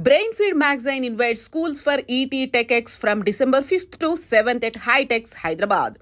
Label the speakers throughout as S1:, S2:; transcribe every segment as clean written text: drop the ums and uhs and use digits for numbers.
S1: Brainfeed magazine invites schools for ET TechX from December 5th to 7th at Hi-Techs, Hyderabad.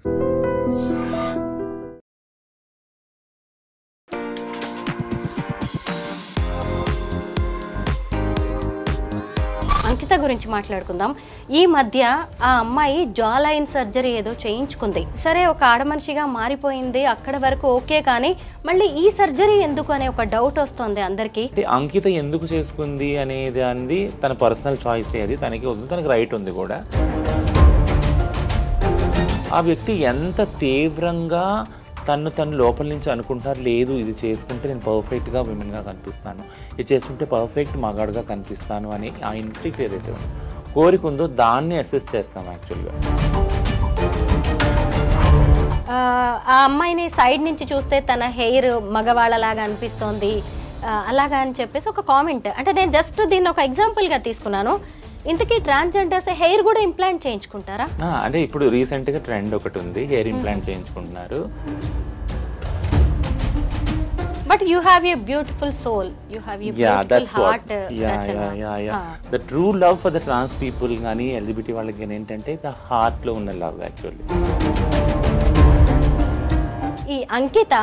S2: అంకిత గురించి మాట్లాడుకుందాం. ఈ మధ్య ఆ అమ్మాయి జా లైన్ సర్జరీ ఏదో చేయించుకుంది. సరే, ఒక ఆడమనిషిగా మారిపోయింది, అక్కడ వరకు ఓకే, కానీ మళ్ళీ ఈ సర్జరీ ఎందుకు అనే ఒక డౌట్ వస్తుంది అందరికి.
S3: అంకిత ఎందుకు చేసుకుంది అనేది అంది తన పర్సనల్ చాయిస్, అది తనకి ఉంది, తనకి రైట్ ఉంది కూడా. ఆ వ్యక్తి ఎంత తీవ్రంగా తను లోపల నుంచి అనుకుంటారు, లేదు ఇది చేసుకుంటే నేను పర్ఫెక్ట్గా విమెన్గా కనిపిస్తాను, ఇది చేసుకుంటే పర్ఫెక్ట్ మగాడుగా కనిపిస్తాను అని ఆ ఇన్స్టింక్ట్ ఏదైతే ఉందో, కోరిక ఉందో దాన్ని అసెస్ చేస్తాం యాక్చువల్గా.
S2: ఆ అమ్మాయిని సైడ్ నుంచి చూస్తే తన హెయిర్ మగవాళ్ళలాగా అనిపిస్తోంది అలాగా అని చెప్పేసి ఒక కామెంట్. అంటే నేను జస్ట్ దీన్ని ఒక ఎగ్జాంపుల్గా తీసుకున్నాను. ఇంతకీ ట్రాన్స్జెండర్స్ హెయిర్ కూడా ఇంప్లాంట్ చేయించుకుంటారా?
S3: అంటే ఇప్పుడు రీసెంట్గా ట్రెండ్ ఒకటి ఉంది, హెయిర్ ఇంప్లాంట్ చేయించుకుంటున్నారు.
S2: But you have a beautiful soul. You have a beautiful heart.
S3: The true love for the trans people గానీ LGBT వాళ్ళకి ఏంటంటే the heart లో ఉన్న లవ్ యాక్చువల్లీ.
S2: ఈ అంకిత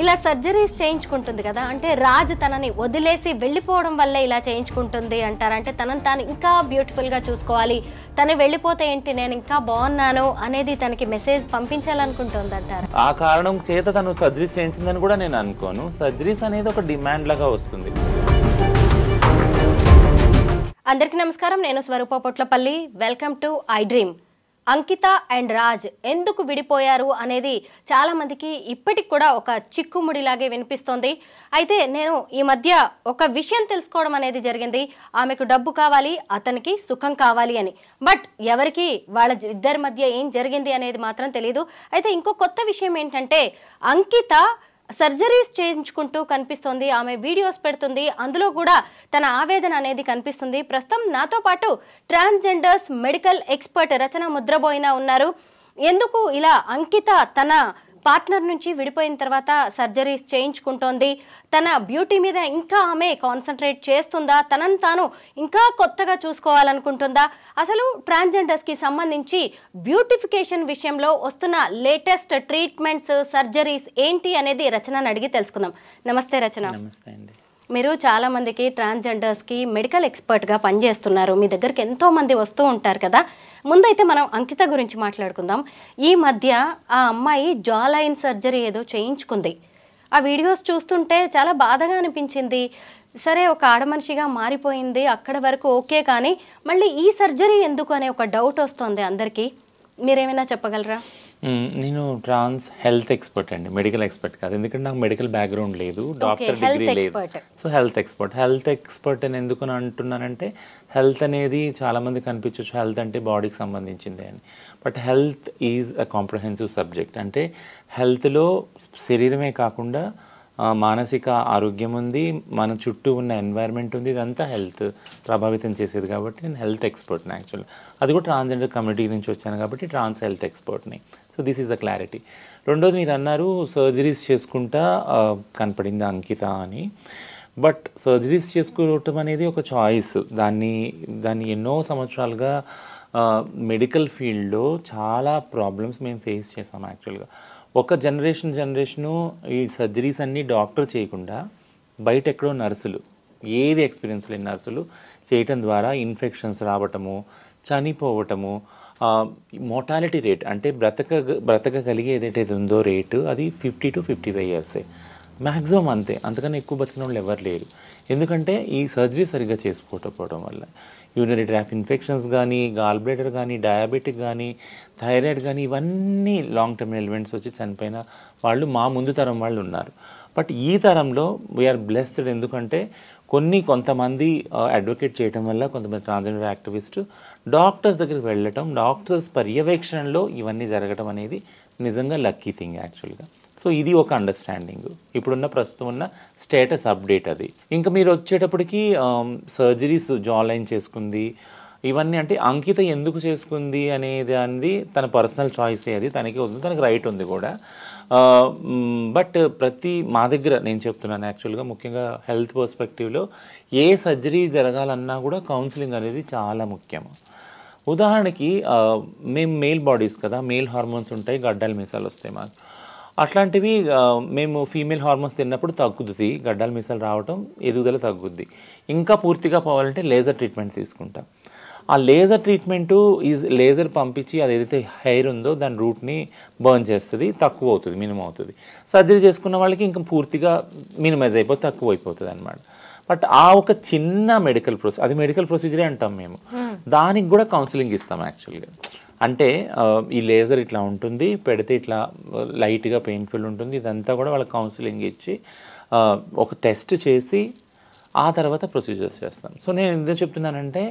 S2: ఇలా సర్జరీస్ చేయించుకుంటుంది కదా, అంటే రాజ్ తనని వదిలేసి వెళ్ళిపోవడం వల్ల ఇలా చేయించుకుంటుంది అంటారు. అంటే తనని తాను ఇంకా బ్యూటిఫుల్గా చూసుకోవాలి, తను వెళ్ళిపోతే ఏంటి నేను ఇంకా బాగున్నాను అనేది తనకి మెసేజ్ పంపించాలనుకుంటుంది అంటారు.
S3: ఆ కారణం చేత తను సర్జరీస్ చేయించిందని కూడా నేను అనుకోను. సర్జరీస్ అనేది ఒక డిమాండ్ లాగా వస్తుంది.
S2: అందరికీ నమస్కారం, నేను Swaroopa Potlapalli. Welcome to I dream. Ankita and Raj ఎందుకు విడిపోయారు అనేది చాలా మందికి ఇప్పటికి కూడా ఒక చిక్కుముడిలాగే వినిపిస్తోంది. అయితే నేను ఈ మధ్య ఒక విషయం తెలుసుకోవడం అనేది జరిగింది. ఆమెకు డబ్బు కావాలి, అతనికి సుఖం కావాలి అని. బట్ ఎవరికి వాళ్ళ ఇద్దరి మధ్య ఏం జరిగింది అనేది మాత్రం తెలియదు. అయితే ఇంకో కొత్త విషయం ఏంటంటే అంకిత సర్జరీస్ చేయించుకుంటూ కనిపిస్తుంది, ఆమె వీడియోస్ పెడుతుంది, అందులో కూడా తన ఆవేదన అనేది కనిపిస్తుంది. ప్రస్తుతం నాతో పాటు ట్రాన్స్జెండర్స్ మెడికల్ ఎక్స్పర్ట్ రచన ముద్రబోయిన ఉన్నారు. ఎందుకు ఇలా అంకిత తన పార్ట్నర్ నుంచి విడిపోయిన తర్వాత సర్జరీస్ చేయించుకుంటోంది, తన బ్యూటీ మీద ఇంకా ఆమె కాన్సన్ట్రేట్ చేస్తుందా, తనను తాను ఇంకా కొత్తగా చూసుకోవాలనుకుంటుందా, అసలు ట్రాన్స్జెండర్స్కి సంబంధించి బ్యూటిఫికేషన్ విషయంలో వస్తున్న లేటెస్ట్ ట్రీట్మెంట్స్ సర్జరీస్ ఏంటి అనేది రచనని అడిగి తెలుసుకుందాం. నమస్తే రచన.
S3: నమస్తే అండి.
S2: మీరు చాలా మందికి ట్రాన్స్జెండర్స్కి మెడికల్ ఎక్స్పర్ట్గా పనిచేస్తున్నారు, మీ దగ్గరికి ఎంతో మంది వస్తూ ఉంటారు కదా. ముందైతే మనం అంకిత గురించి మాట్లాడుకుందాం. ఈ మధ్య ఆ అమ్మాయి జా లైన్ సర్జరీ ఏదో చేయించుకుంది. ఆ వీడియోస్ చూస్తుంటే చాలా బాధగా అనిపించింది. సరే, ఒక ఆడమనిషిగా మారిపోయింది, అక్కడ వరకు ఓకే, కానీ మళ్ళీ ఈ సర్జరీ ఎందుకు అనే ఒక డౌట్ వస్తుంది అందరికీ. మీరేమైనా చెప్పగలరా?
S3: నేను ట్రాన్స్ హెల్త్ ఎక్స్పర్ట్ అండి, మెడికల్ ఎక్స్పర్ట్ కాదు. ఎందుకంటే నాకు మెడికల్ బ్యాక్గ్రౌండ్ లేదు, డాక్టర్ డిగ్రీ లేదు. సో హెల్త్ ఎక్స్పర్ట్ అని ఎందుకు అంటున్నానంటే, హెల్త్ అనేది చాలామంది కనిపించవచ్చు హెల్త్ అంటే బాడీకి సంబంధించింది అని. But health is a comprehensive subject. అంటే హెల్త్లో శరీరమే కాకుండా మానసిక ఆరోగ్యం ఉంది, మన చుట్టూ ఉన్న ఎన్వైర్న్మెంట్ ఉంది, ఇదంతా హెల్త్ ప్రభావితం చేసేది. కాబట్టి నేను హెల్త్ ఎక్స్పర్ట్ని యాక్చువల్. అది కూడా ట్రాన్స్జెండర్ కమ్యూనిటీ నుంచి వచ్చాను కాబట్టి ట్రాన్స్ హెల్త్ ఎక్స్పర్ట్ని. So this is the clarity. రెండోది, మీరు అన్నారు సర్జరీస్ చేసుకుంటా కనపడింది అంకిత అని. బట్ సర్జరీస్ చేసుకోవటం అనేది ఒక చాయిస్. దాన్ని ఎన్నో సంవత్సరాలుగా మెడికల్ ఫీల్డ్లో చాలా ప్రాబ్లమ్స్ మేము ఫేస్ చేసాం యాక్చువల్గా. ఒక జనరేషను ఈ సర్జరీస్ అన్నీ డాక్టర్ చేయకుండా బయట ఎక్కడో నర్సులు, ఏది ఎక్స్పీరియన్స్ లేని నర్సులు చేయటం ద్వారా ఇన్ఫెక్షన్స్ రావటము, చనిపోవటము, మోర్టాలిటీ రేట్ అంటే బ్రతకగలిగే ఏదైతే ఉందో రేటు అది 50 to 55 years మ్యాక్సిమం, అంతే. అంతకన్నా ఎక్కువ బతికిన వాళ్ళు ఎవరు లేరు. ఎందుకంటే ఈ సర్జరీ సరిగ్గా చేసుకోకపోవడం వల్ల యూరినరీ ట్రాక్ట్ ఇన్ఫెక్షన్స్ కానీ, గాల్ బ్లాడర్ కానీ, డయాబెటిక్ కానీ, థైరాయిడ్ కానీ, ఇవన్నీ లాంగ్ టర్మ్ ఎలిమెంట్స్ వచ్చి చనిపోయిన వాళ్ళు మా ముందు తరం వాళ్ళు ఉన్నారు. బట్ ఈ తరంలో వీఆర్ బ్లెస్డ్. ఎందుకంటే కొంతమంది అడ్వకేట్ చేయడం వల్ల, కొంతమంది ట్రాన్స్జెండర్ యాక్టివిస్ట్ డాక్టర్స్ దగ్గరికి వెళ్ళటం, డాక్టర్స్ పర్యవేక్షణలో ఇవన్నీ జరగడం అనేది నిజంగా లక్కీ థింగ్ యాక్చువల్గా. సో ఇది ఒక అండర్స్టాండింగ్, ఇప్పుడున్న ప్రస్తుతం ఉన్న స్టేటస్ అప్డేట్ అది. ఇంకా మీరు వచ్చేటప్పటికి సర్జరీస్ జా లైన్ చేసుకుంది, ఇవన్నీ అంటే అంకిత ఎందుకు చేసుకుంది అనేది తన పర్సనల్ చాయిస్, అది తనకి ఉంది, తనకి రైట్ ఉంది కూడా. బట్ మా దగ్గర నేను చెప్తున్నాను యాక్చువల్గా ముఖ్యంగా హెల్త్ పర్స్పెక్టివ్లో ఏ సర్జరీ జరగాలన్నా కూడా కౌన్సిలింగ్ అనేది చాలా ముఖ్యం. ఉదాహరణకి మేము మేల్ బాడీస్ కదా, మేల్ హార్మోన్స్ ఉంటాయి, గడ్డలు మీసాలు వస్తాయి మాకు. అట్లాంటివి మేము ఫీమేల్ హార్మోన్స్ తిన్నప్పుడు తగ్గుతుంది, గడ్డల మీసాలు రావటం, ఎదుగుదల తగ్గుద్ది. ఇంకా పూర్తిగా పోవాలంటే లేజర్ ట్రీట్మెంట్ తీసుకుంటాం. ఆ లేజర్ ట్రీట్మెంటు లేజర్ పంపించి అది ఏదైతే హెయిర్ ఉందో దాని రూట్ని బర్న్ చేస్తుంది, తక్కువ అవుతుంది, మినిమం అవుతుంది. సర్జరీ చేసుకున్న వాళ్ళకి ఇంకా పూర్తిగా మినిమైజ్ అయిపోతుంది, తక్కువ అయిపోతుంది అనమాట. బట్ ఆ ఒక చిన్న మెడికల్ ప్రొసీజర్, అది మెడికల్ ప్రొసీజరే అంటాం మేము, దానికి కూడా కౌన్సిలింగ్ ఇస్తాం యాక్చువల్గా. అంటే ఈ లేజర్ ఇట్లా ఉంటుంది, పెడితే ఇట్లా లైట్గా పెయిన్ఫుల్ ఉంటుంది, ఇదంతా కూడా వాళ్ళకి కౌన్సిలింగ్ ఇచ్చి ఒక టెస్ట్ చేసి ఆ తర్వాత ప్రొసీజర్స్ చేస్తాం. సో నేను ఎందుకు చెప్తున్నానంటే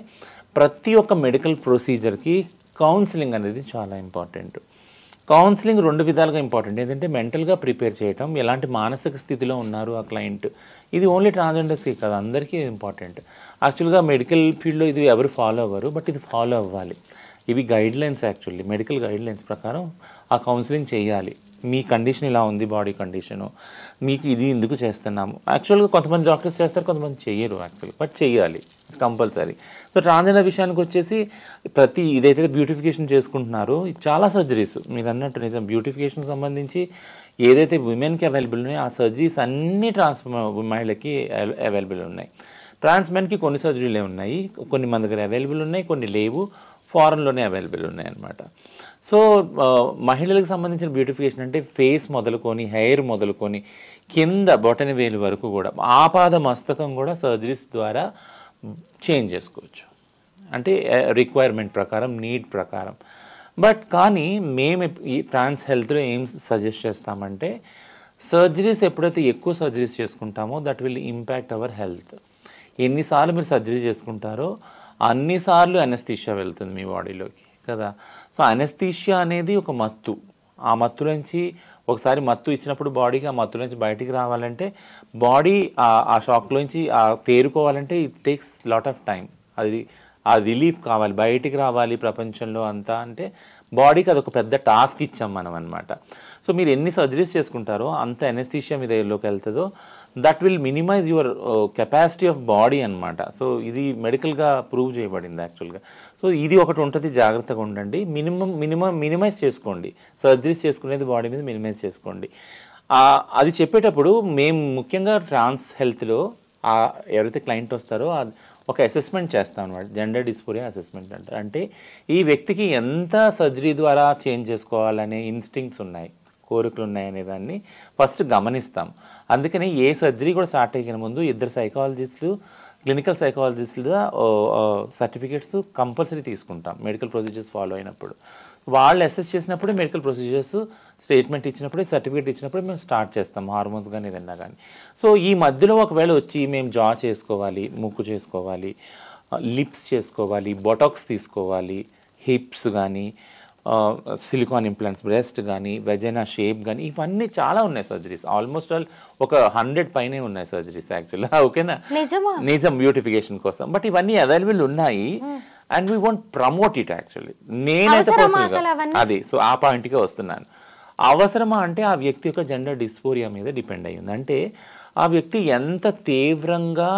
S3: ప్రతి ఒక్క మెడికల్ ప్రొసీజర్కి కౌన్సిలింగ్ అనేది చాలా ఇంపార్టెంట్. కౌన్సిలింగ్ 2 విధాలుగా ఇంపార్టెంట్. ఏంటంటే మెంటల్గా ప్రిపేర్ చేయటం, ఎలాంటి మానసిక స్థితిలో ఉన్నారు ఆ క్లయింట్. ఇది ఓన్లీ ట్రాన్స్జెండర్స్కి కాదు, అందరికీ ఇంపార్టెంట్. యాక్చువల్గా మెడికల్ ఫీల్డ్లో ఇది ఎవరు ఫాలో అవ్వరు, బట్ ఇది ఫాలో అవ్వాలి. ఇవి గైడ్లైన్స్, యాక్చువల్లీ మెడికల్ గైడ్లైన్స్ ప్రకారం ఆ కౌన్సిలింగ్ చేయాలి. మీ కండిషన్ ఇలా ఉంది, బాడీ కండిషను, మీకు ఇది ఎందుకు చేస్తున్నాము. యాక్చువల్గా కొంతమంది డాక్టర్స్ చేస్తారు, కొంతమంది చెయ్యరు యాక్చువల్గా, బట్ చెయ్యాలి, కంపల్సరీ. సో ట్రాన్స్జెండర్ విషయానికి వచ్చేసి ఇదైతే బ్యూటిఫికేషన్ చేసుకుంటున్నారో చాలా సర్జరీస్ మీరు అన్నట్టు నిజం. బ్యూటిఫికేషన్కి సంబంధించి ఏదైతే విమెన్కి అవైలబుల్ ఉన్నాయో ఆ సర్జరీస్ అన్నీ మహిళకి అవైలబుల్ ఉన్నాయి. ట్రాన్స్ మెన్కి కొన్ని సర్జరీలే ఉన్నాయి, కొన్ని మన దగ్గర అవైలబుల్ ఉన్నాయి, కొన్ని లేవు, ఫారెన్లోనే అవైలబుల్ ఉన్నాయి అన్నమాట. సో మహిళలకు సంబంధించిన బ్యూటిఫికేషన్ అంటే ఫేస్ మొదలుకొని, హెయిర్ మొదలుకొని, కింద బొటని వేలు వరకు కూడా, ఆపాద మస్తకం కూడా సర్జరీస్ ద్వారా చేంజ్ చేసుకోవచ్చు. అంటే రిక్వైర్మెంట్ ప్రకారం, నీడ్ ప్రకారం. బట్ కానీ మేము ఈ ట్రాన్స్ హెల్త్లో ఏం సజెస్ట్ చేస్తామంటే సర్జరీస్ ఎప్పుడైతే ఎక్కువ సర్జరీస్ చేసుకుంటామో that will impact our health. ఎన్నిసార్లు మీరు సర్జరీ చేసుకుంటారో అన్నిసార్లు అనెస్థీషియా వెళ్తుంది మీ బాడీలోకి కదా. సో అనెస్థీషియా అనేది ఒక మత్తు. ఆ మత్తులోంచి ఒకసారి మత్తు ఇచ్చినప్పుడు బాడీకి ఆ మత్తులోంచి బయటికి రావాలంటే, బాడీ ఆ షాక్లోంచి తేరుకోవాలంటే it takes lot of time. అది ఆ రిలీఫ్ కావాలి, బయటికి రావాలి ప్రపంచంలో అంతా. అంటే బాడీకి అదొక పెద్ద టాస్క్ ఇచ్చాం మనం అనమాట. సో మీరు ఎన్ని సర్జరీస్ చేసుకుంటారో అంత అనెస్థీషియా మీ దగ్గరలోకి వెళ్తుందో that will minimize your capacity of body అనమాట. సో ఇది మెడికల్గా ప్రూవ్ చేయబడింది యాక్చువల్గా. సో ఇది ఒకటి ఉంటుంది, జాగ్రత్తగా ఉండండి. మినిమైజ్ చేసుకోండి, సర్జరీస్ చేసుకునేది బాడీ మీద మినిమైజ్ చేసుకోండి. అది చెప్పేటప్పుడు మేము ముఖ్యంగా ట్రాన్స్ హెల్త్లో ఎవరైతే క్లయింట్ వస్తారో ఒక అసెస్మెంట్ చేస్తాం అనమాట, జెండర్ డిస్ఫోరియా అసెస్మెంట్ అంటారు. అంటే ఈ వ్యక్తికి ఎంత సర్జరీ ద్వారా చేంజ్ చేసుకోవాలనే ఇన్స్టింక్ట్స్ ఉన్నాయి, కోరికలు ఉన్నాయనే దాన్ని ఫస్ట్ గమనిస్తాం. అందుకని ఏ సర్జరీ కూడా స్టార్ట్ అయ్యే ముందు 2 సైకాలజిస్టులు, క్లినికల్ సైకాలజిస్టులుగా సర్టిఫికేట్స్ కంపల్సరీ తీసుకుంటాం మెడికల్ ప్రొసీజర్స్ ఫాలో అయినప్పుడు. వాళ్ళు అసెస్ చేసినప్పుడు మెడికల్ ప్రొసీజర్స్ స్టేట్మెంట్ ఇచ్చినప్పుడు, సర్టిఫికేట్ ఇచ్చినప్పుడు మేము స్టార్ట్ చేస్తాం, హార్మోన్స్ కానీ ఏదన్నా కానీ. సో ఈ మధ్యలో ఒకవేళ వచ్చి మేము జా చేసుకోవాలి, ముక్కు చేసుకోవాలి, లిప్స్ చేసుకోవాలి, బొటాక్స్ తీసుకోవాలి, హిప్స్ కానీ, సిలికాన్ ఇంప్లాంట్స్, బ్రెస్ట్ కానీ, వెజైనా షేప్ కానీ, ఇవన్నీ చాలా ఉన్నాయి సర్జరీస్. ఆల్మోస్ట్ ఆల్ ఒక 100 పైనే ఉన్నాయి సర్జరీస్ యాక్చువల్గా. ఓకేనా, నిజం బ్యూటిఫికేషన్ కోసం. బట్ ఇవన్నీ అవైలబుల్ ఉన్నాయి and we want promote it actually. నేనైతే పర్సనల్గా అది సో ఆ పాయింట్కే వస్తున్నాను. అవసరమా అంటే ఆ వ్యక్తి యొక్క జెండర్ డిస్ఫోరియా మీద డిపెండ్ అయ్యింది. అంటే ఆ వ్యక్తి ఎంత తీవ్రంగా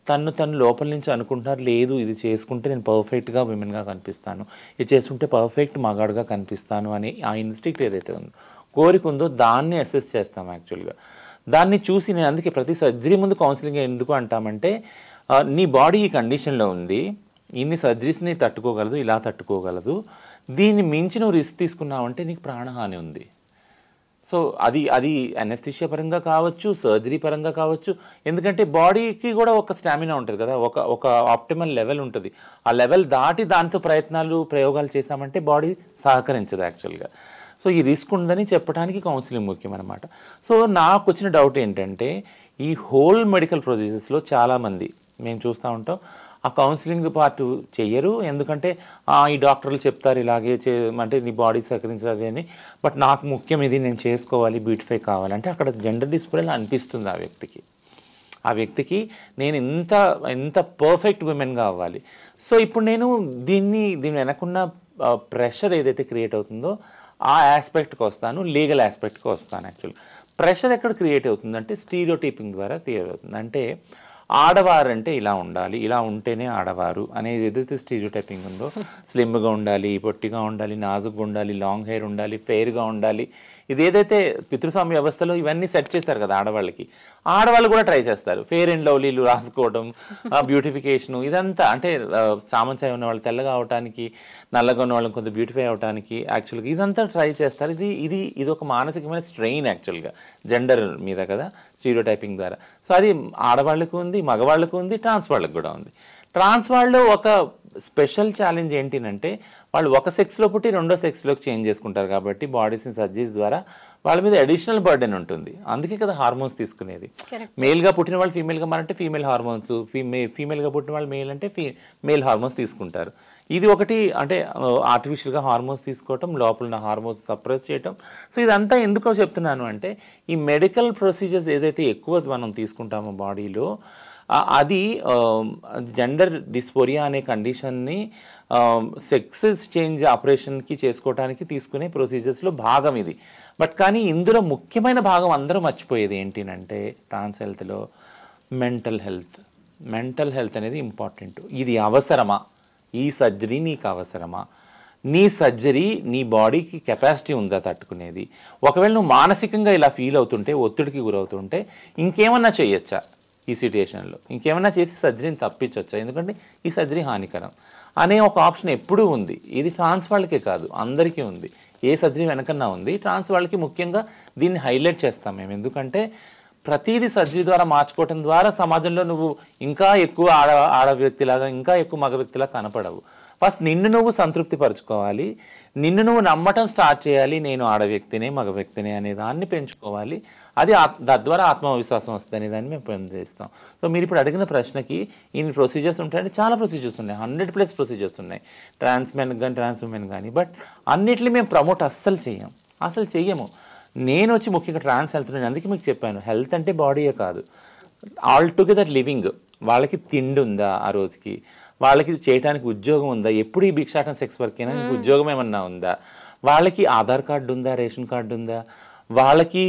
S3: తను లోపల నుంచి అనుకుంటున్నారు, లేదు ఇది చేసుకుంటే నేను పర్ఫెక్ట్గా విమెన్గా కనిపిస్తాను, ఇది చేసుకుంటే పర్ఫెక్ట్ మగాడుగా కనిపిస్తాను అని ఆ ఇన్స్టింక్ట్ ఏదైతే ఉందో, కోరిక ఉందో దాన్ని అసెస్ చేస్తాం యాక్చువల్గా. దాన్ని చూసి నేను అందుకే ప్రతి సర్జరీ ముందు కౌన్సిలింగ్ ఎందుకు అంటామంటే నీ బాడీ ఈ కండిషన్లో ఉంది, ఇన్ని సర్జరీస్ని తట్టుకోగలదు, ఇలా తట్టుకోగలదు, దీన్ని మించి నువ్వు రిస్క్ తీసుకున్నావంటే నీకు ప్రాణహాని ఉంది. సో అది అనెస్థీషియా పరంగా కావచ్చు, సర్జరీ పరంగా కావచ్చు. ఎందుకంటే బాడీకి కూడా ఒక స్టామినా ఉంటుంది కదా, ఒక ఆప్టిమల్ లెవెల్ ఉంటుంది. ఆ లెవెల్ దాటి దాంతో ప్రయోగాలు చేశామంటే బాడీ సహకరించదు యాక్చువల్గా. సో ఈ రిస్క్ ఉందని చెప్పడానికి కౌన్సిలింగ్ ముఖ్యం అనమాట. సో నాకు వచ్చిన డౌట్ ఏంటంటే ఈ హోల్ మెడికల్ ప్రొసీజర్స్లో చాలామంది మేము చూస్తూ ఉంటాం ఆ కౌన్సిలింగ్ పార్ట్ చెయ్యరు. ఎందుకంటే ఈ డాక్టర్లు చెప్తారు ఇలాగే అంటే నీ బాడీ సహకరించదు అని, బట్ నాకు ముఖ్యం ఇది, నేను చేసుకోవాలి, బ్యూటిఫై కావాలి అంటే అక్కడ జెండర్ డిస్ఫోరియా అనిపిస్తుంది ఆ వ్యక్తికి నేను ఎంత పర్ఫెక్ట్ విమెన్గా అవ్వాలి. సో ఇప్పుడు నేను దీని వెనకున్న ప్రెషర్ ఏదైతే క్రియేట్ అవుతుందో ఆ ఆస్పెక్ట్కి వస్తాను, లీగల్ ఆస్పెక్ట్కి వస్తాను. యాక్చువల్గా ప్రెషర్ ఎక్కడ క్రియేట్ అవుతుందంటే స్టీరియోటైపింగ్ ద్వారా క్రియేట్ అవుతుంది. అంటే ఆడవారు అంటే ఇలా ఉండాలి, ఇలా ఉంటేనే ఆడవారు అనేది ఏదైతే స్టీరియోటైపింగ్ ఉందో, స్లిమ్గా ఉండాలి, పొట్టిగా ఉండాలి, నాజుగ్గా ఉండాలి, లాంగ్ హెయిర్ ఉండాలి, ఫెయిర్గా ఉండాలి, ఇది ఏదైతే పితృస్వామ్య వ్యవస్థలో ఇవన్నీ సెట్ చేస్తారు కదా ఆడవాళ్ళకి, ఆడవాళ్ళు కూడా ట్రై చేస్తారు. ఫెయిర్ అండ్ లవ్లీలు రాసుకోవడం, బ్యూటిఫికేషను, ఇదంతా అంటే సామంచాయ ఉన్న వాళ్ళు తెల్లగా అవడానికి, నల్లగా ఉన్న వాళ్ళని కొంత బ్యూటిఫై అవడానికి యాక్చువల్గా ఇదంతా ట్రై చేస్తారు. ఇది ఒక మానసికమైన స్ట్రెయిన్ యాక్చువల్గా జెండర్ మీద కదా స్టీరియోటైపింగ్ ద్వారా. సో అది ఆడవాళ్ళకు ఉంది, మగవాళ్ళకు ఉంది, ట్రాన్స్ వాళ్ళకు కూడా ఉంది. ట్రాన్స్ వాళ్ళు ఒక స్పెషల్ ఛాలెంజ్ ఏంటంటే వాళ్ళు ఒక సెక్స్లో పుట్టి రెండో సెక్స్లోకి చేంజ్ చేసుకుంటారు కాబట్టి బాడీస్ని సర్జరీస్ ద్వారా వాళ్ళ మీద అడిషనల్ బర్డెన్ ఉంటుంది. అందుకే కదా హార్మోన్స్ తీసుకునేది. మేల్గా పుట్టిన వాళ్ళు ఫీమేల్గా మారంటే ఫీమేల్ హార్మోన్స్, ఫీమేల్గా పుట్టిన వాళ్ళు మేల్ అంటే మేల్ హార్మోన్స్ తీసుకుంటారు. ఇది ఒకటి అంటే ఆర్టిఫిషియల్గా హార్మోన్స్ తీసుకోవటం, లోపల ఉన్న హార్మోన్స్ సప్రెస్ చేయటం. సో ఇదంతా ఎందుకో చెప్తున్నాను అంటే ఈ మెడికల్ ప్రొసీజర్స్ ఏదైతే ఎక్కువ మనం తీసుకుంటామో బాడీలో, అది జెండర్ డిస్ఫోరియా అనే కండిషన్ని సెక్సెస్ చేంజ్ ఆపరేషన్కి చేసుకోవడానికి తీసుకునే ప్రొసీజర్స్లో భాగం ఇది. బట్ కానీ ఇందులో ముఖ్యమైన భాగం అందరూ మర్చిపోయేది ఏంటంటే ట్రాన్స్ హెల్త్లో మెంటల్ హెల్త్ అనేది ఇంపార్టెంట్. ఇది అవసరమా? ఈ సర్జరీ నీకు అవసరమా? నీ సర్జరీ నీ బాడీకి కెపాసిటీ ఉందా తట్టుకునేది? ఒకవేళ నువ్వు మానసికంగా ఇలా ఫీల్ అవుతుంటే, ఒత్తిడికి గురవుతుంటే ఇంకేమన్నా చేయొచ్చా ఈ సిట్యుయేషన్లో? ఇంకేమన్నా చేసి సర్జరీని తప్పించవచ్చా? ఎందుకంటే ఈ సర్జరీ హానికరం అనే ఒక ఆప్షన్ ఎప్పుడూ ఉంది. ఇది ట్రాన్స్ వాళ్ళకే కాదు, అందరికీ ఉంది. ఏ సర్జరీ వెనకన్నా ఉంది. ట్రాన్స్ వాళ్ళకి ముఖ్యంగా దీన్ని హైలైట్ చేస్తాం మేము. ఎందుకంటే ప్రతిదీ సర్జరీ ద్వారా మార్చుకోవటం ద్వారా సమాజంలో నువ్వు ఇంకా ఎక్కువ ఆడ వ్యక్తిలాగా, ఇంకా ఎక్కువ మగ వ్యక్తిలాగా కనపడవు. ఫస్ట్ నిన్ను నువ్వు సంతృప్తి పరచుకోవాలి, నిన్ను నువ్వు నమ్మటం స్టార్ట్ చేయాలి. నేను ఆడ వ్యక్తినే, మగ వ్యక్తినే అనే దాన్ని పెంచుకోవాలి. అది తద్వారా ఆత్మవిశ్వాసం వస్తుంది అనే దాన్ని మేము పనిచేస్తాం. సో మీరు ఇప్పుడు అడిగిన ప్రశ్నకి ఇన్ని ప్రొసీజర్స్ ఉంటాయంటే చాలా ప్రొసీజర్స్ ఉన్నాయి, 100+ ప్రొసీజర్స్ ఉన్నాయి ట్రాన్స్ మెన్ కానీ ట్రాన్స్ ఉమెన్ కానీ. బట్ అన్నిటిని మేము ప్రమోట్ అస్సలు చెయ్యము. నేను వచ్చి ముఖ్యంగా ట్రాన్స్ హెల్త్, నేను అందుకే మీకు చెప్పాను, హెల్త్ అంటే బాడీయే కాదు, ఆల్ టుగెదర్ లివింగ్. వాళ్ళకి తిండి ఉందా ఆ రోజుకి, వాళ్ళకి చేయడానికి ఉద్యోగం ఉందా, ఎప్పుడు ఈ భిక్షాటన సెక్స్ వర్క్ అయినా ఉద్యోగం ఏమన్నా ఉందా, వాళ్ళకి ఆధార్ కార్డు ఉందా, రేషన్ కార్డు ఉందా, వాళ్ళకి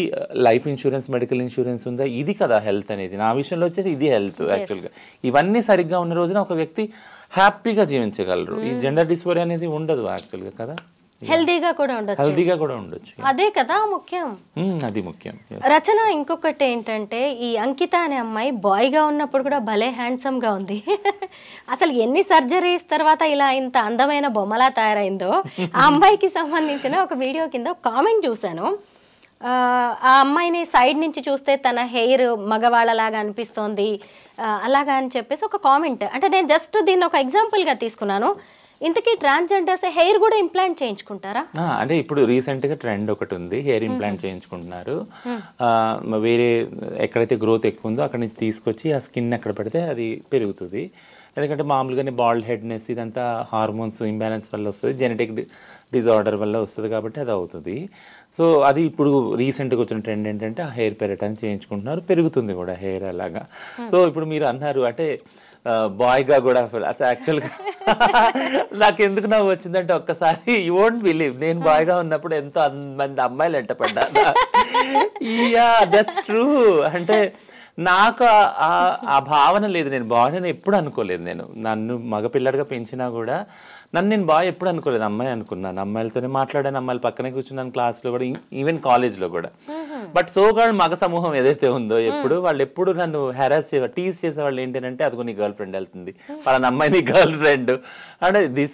S3: లైఫ్ ఇన్సూరెన్స్, మెడికల్ ఇన్సూరెన్స్ ఉందా. ఇది కదా హెల్త్ అనేది. నా విషయంలో వచ్చేది ఇది హెల్త్ యాక్చువల్గా. ఇవన్నీ సరిగ్గా ఉన్న రోజున ఒక వ్యక్తి హ్యాపీగా జీవించగలరు. ఈ జెండర్ డిస్ఫోరియా అనేది ఉండదు యాక్చువల్గా కదా.
S2: హెల్దీగా కూడా ఉండొచ్చు. అదే కదా ముఖ్యం,
S3: అది ముఖ్యం.
S2: రచన ఇంకొకటి ఏంటంటే ఈ అంకిత అనే అమ్మాయి బాయ్గా ఉన్నప్పుడు కూడా భలే హ్యాండ్సమ్ గా ఉంది. అసలు ఎన్ని సర్జరీస్ తర్వాత ఇలా ఇంత అందమైన బొమ్మలా తయారైందో. ఆ అమ్మాయికి సంబంధించిన ఒక వీడియో కింద కామెంట్ చూశాను. ఆ అమ్మాయిని సైడ్ నుంచి చూస్తే తన హెయిర్ మగవాళ్ళలాగా అనిపిస్తోంది అలాగా అని చెప్పేసి ఒక కామెంట్. అంటే నేను జస్ట్ దీన్ని ఒక ఎగ్జాంపుల్గా తీసుకున్నాను. ఇంతకీ ట్రాన్స్జెండర్స్ హెయిర్ కూడా ఇంప్లాంట్ చేయించుకుంటారా?
S3: అంటే ఇప్పుడు రీసెంట్గా ట్రెండ్ ఒకటి ఉంది, హెయిర్ ఇంప్లాంట్ చేయించుకుంటున్నారు. వేరే ఎక్కడైతే గ్రోత్ ఎక్కువ ఉందో అక్కడ నుంచి తీసుకొచ్చి ఆ స్కిన్ ఎక్కడ పెడితే అది పెరుగుతుంది. ఎందుకంటే మామూలుగానే బాల్డ్ హెడ్నెస్ ఇదంతా హార్మోన్స్ ఇంబ్యాలెన్స్ వల్ల వస్తుంది, జెనెటిక్ డిజార్డర్ వల్ల వస్తుంది కాబట్టి అది అవుతుంది. సో అది ఇప్పుడు రీసెంట్గా వచ్చిన ట్రెండ్ ఏంటంటే ఆ హెయిర్ పెరగటానికి చేయించుకుంటున్నారు, పెరుగుతుంది కూడా హెయిర్ అలాగా. సో ఇప్పుడు మీరు అన్నారు అంటే బాయ్గా కూడా అసలు యాక్చువల్గా నాకు ఎందుకు నవ్వు వచ్చిందంటే ఒక్కసారి యూ వోంట్ బిలీవ్, నేను బాయ్గా ఉన్నప్పుడు ఎంతో మంది అమ్మాయిలు ఎంటపడ్డా. Yeah that's true. అంటే నాకు ఆ భావన లేదు, నేను బాయ్ అని ఎప్పుడు అనుకోలేదు. నన్ను మగపిల్లడిగా పెంచినా కూడా నేను బాయ్ ఎప్పుడు అనుకోలేదు, అమ్మాయి అనుకున్నాను. అమ్మాయిలతోనే మాట్లాడాను, అమ్మాయిలు పక్కనే కూర్చున్నాను క్లాస్లో కూడా, ఈవెన్ కాలేజ్లో కూడా. బట్ సోకాల్డ్ మగ సమూహం ఏదైతే ఉందో వాళ్ళు ఎప్పుడు నన్ను హెరాస్ టీజ్ చేసేవాళ్ళు ఏంటంటే అదిగో నీ గర్ల్ ఫ్రెండ్ వెళ్తుంది, వాళ్ళ అమ్మాయి నీ గర్ల్ ఫ్రెండ్ అంటే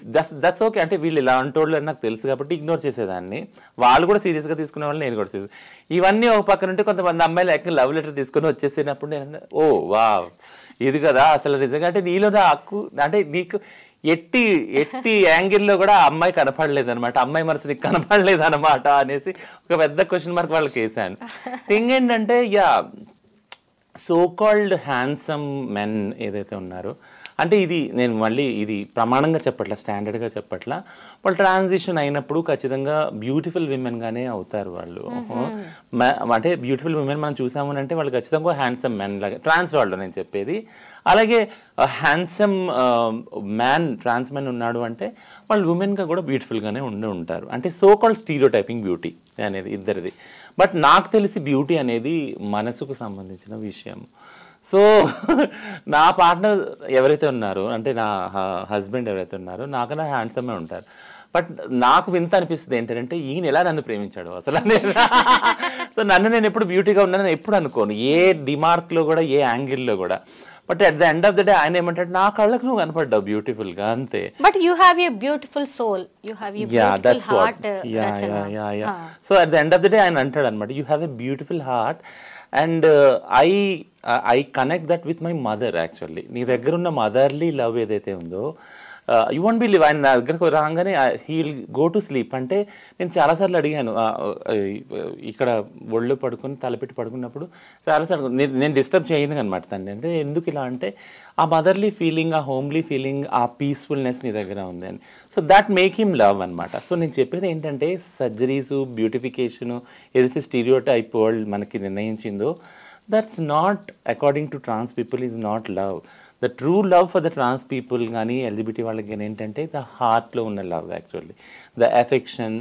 S3: దట్స్ ఓకే. అంటే వీళ్ళు ఇలా అంటోళ్ళు అని నాకు తెలుసు కాబట్టి ఇగ్నోర్ చేసేదాన్ని. వాళ్ళు కూడా సీరియస్గా తీసుకునే వాళ్ళు, నేను కూడా సీరియస్. ఇవన్నీ ఒక పక్కన ఉంటే కొంతమంది అమ్మాయిలు లవ్ లెటర్ తీసుకొని వచ్చేసినప్పుడు నేను ఓ వా ఇది కదా అసలు నిజంగా. అంటే నీలో నా హక్కు అంటే నీకు ఎట్టి యాంగిల్లో కూడా అమ్మాయి కనపడలేదు అనమాట, అమ్మాయి మనసు నీకు కనపడలేదు అనమాట అనేసి ఒక పెద్ద క్వశ్చన్ మార్క్ వాళ్ళకి వేసాను. థింగ్ ఏంటంటే yeah so called handsome men ఏదైతే ఉన్నారో అంటే ఇది నేను మళ్ళీ ఇది ప్రమాణంగా చెప్పట్లా, స్టాండర్డ్గా చెప్పట్లా. వాళ్ళు ట్రాన్సిషన్ అయినప్పుడు ఖచ్చితంగా బ్యూటిఫుల్ విమెన్గానే అవుతారు వాళ్ళు. అంటే బ్యూటిఫుల్ విమెన్ మనం చూసాము అంటే వాళ్ళు ఖచ్చితంగా హ్యాండ్సమ్ మ్యాన్ లాగా, ట్రాన్స్ వాళ్ళు నేను చెప్పేది. అలాగే హ్యాండ్సమ్ మ్యాన్, ట్రాన్స్ మ్యాన్ ఉన్నాడు అంటే వాళ్ళు ఉమెన్గా కూడా బ్యూటిఫుల్గానే ఉంటారు. అంటే so called stereo typing beauty అనేది ఇద్దరిది. బట్ నాకు తెలిసి బ్యూటీ అనేది మనసుకు సంబంధించిన విషయం. సో నా పార్ట్నర్ ఎవరైతే ఉన్నారో, అంటే నా హస్బెండ్ ఎవరైతే ఉన్నారో నాకన్నా హ్యాండ్సమే ఉంటారు. బట్ నాకు వింత అనిపిస్తుంది ఏంటంటే ఈయన ఎలా నన్ను ప్రేమించాడు అసలు అనేది. సో నన్ను నేను ఎప్పుడు బ్యూటీగా ఉన్నానని ఎప్పుడు అనుకోను, ఏ డిమార్క్లో కూడా, ఏ యాంగిల్లో కూడా. But at the end of the day ఆయన ఏమంటాడు, నా కళ్ళకు నువ్వు కనపడ్డావు బ్యూటిఫుల్ గా, అంతే.
S2: But you have a beautiful soul, you have a beautiful heart.
S3: So at the end of the day ఆయన అంటాడు అనమాట, you have a beautiful heart and I connect that with my mother. Actually నీ దగ్గర ఉన్న motherly love ఏదైతే ఉందో, you won't believe, ఆయన నా దగ్గరకు రాగానే he will go to sleep. అంటే నేను చాలాసార్లు అడిగాను, ఇక్కడ ఒళ్ళు పడుకొని తలపెట్టి పడుకున్నప్పుడు చాలాసార్లు నేను డిస్టర్బ్ చేయను అనమాట తను. అంటే ఎందుకు ఇలా అంటే ఆ మదర్లీ ఫీలింగ్, ఆ హోమ్లీ ఫీలింగ్, ఆ పీస్ఫుల్నెస్ నీ దగ్గర ఉంది అని. So that make him love అనమాట. సో నేను చెప్పేది ఏంటంటే సర్జరీసు, బ్యూటిఫికేషను ఏదైతే స్టీరియోటైప్ వరల్డ్ మనకి నిర్ణయించిందో, that's not according to trans people is not love. The true love for the trans people కానీ ఎల్జిబిటీ వాళ్ళకి కానీ ఏంటంటే ద హార్ట్లో ఉన్న love, actually the affection,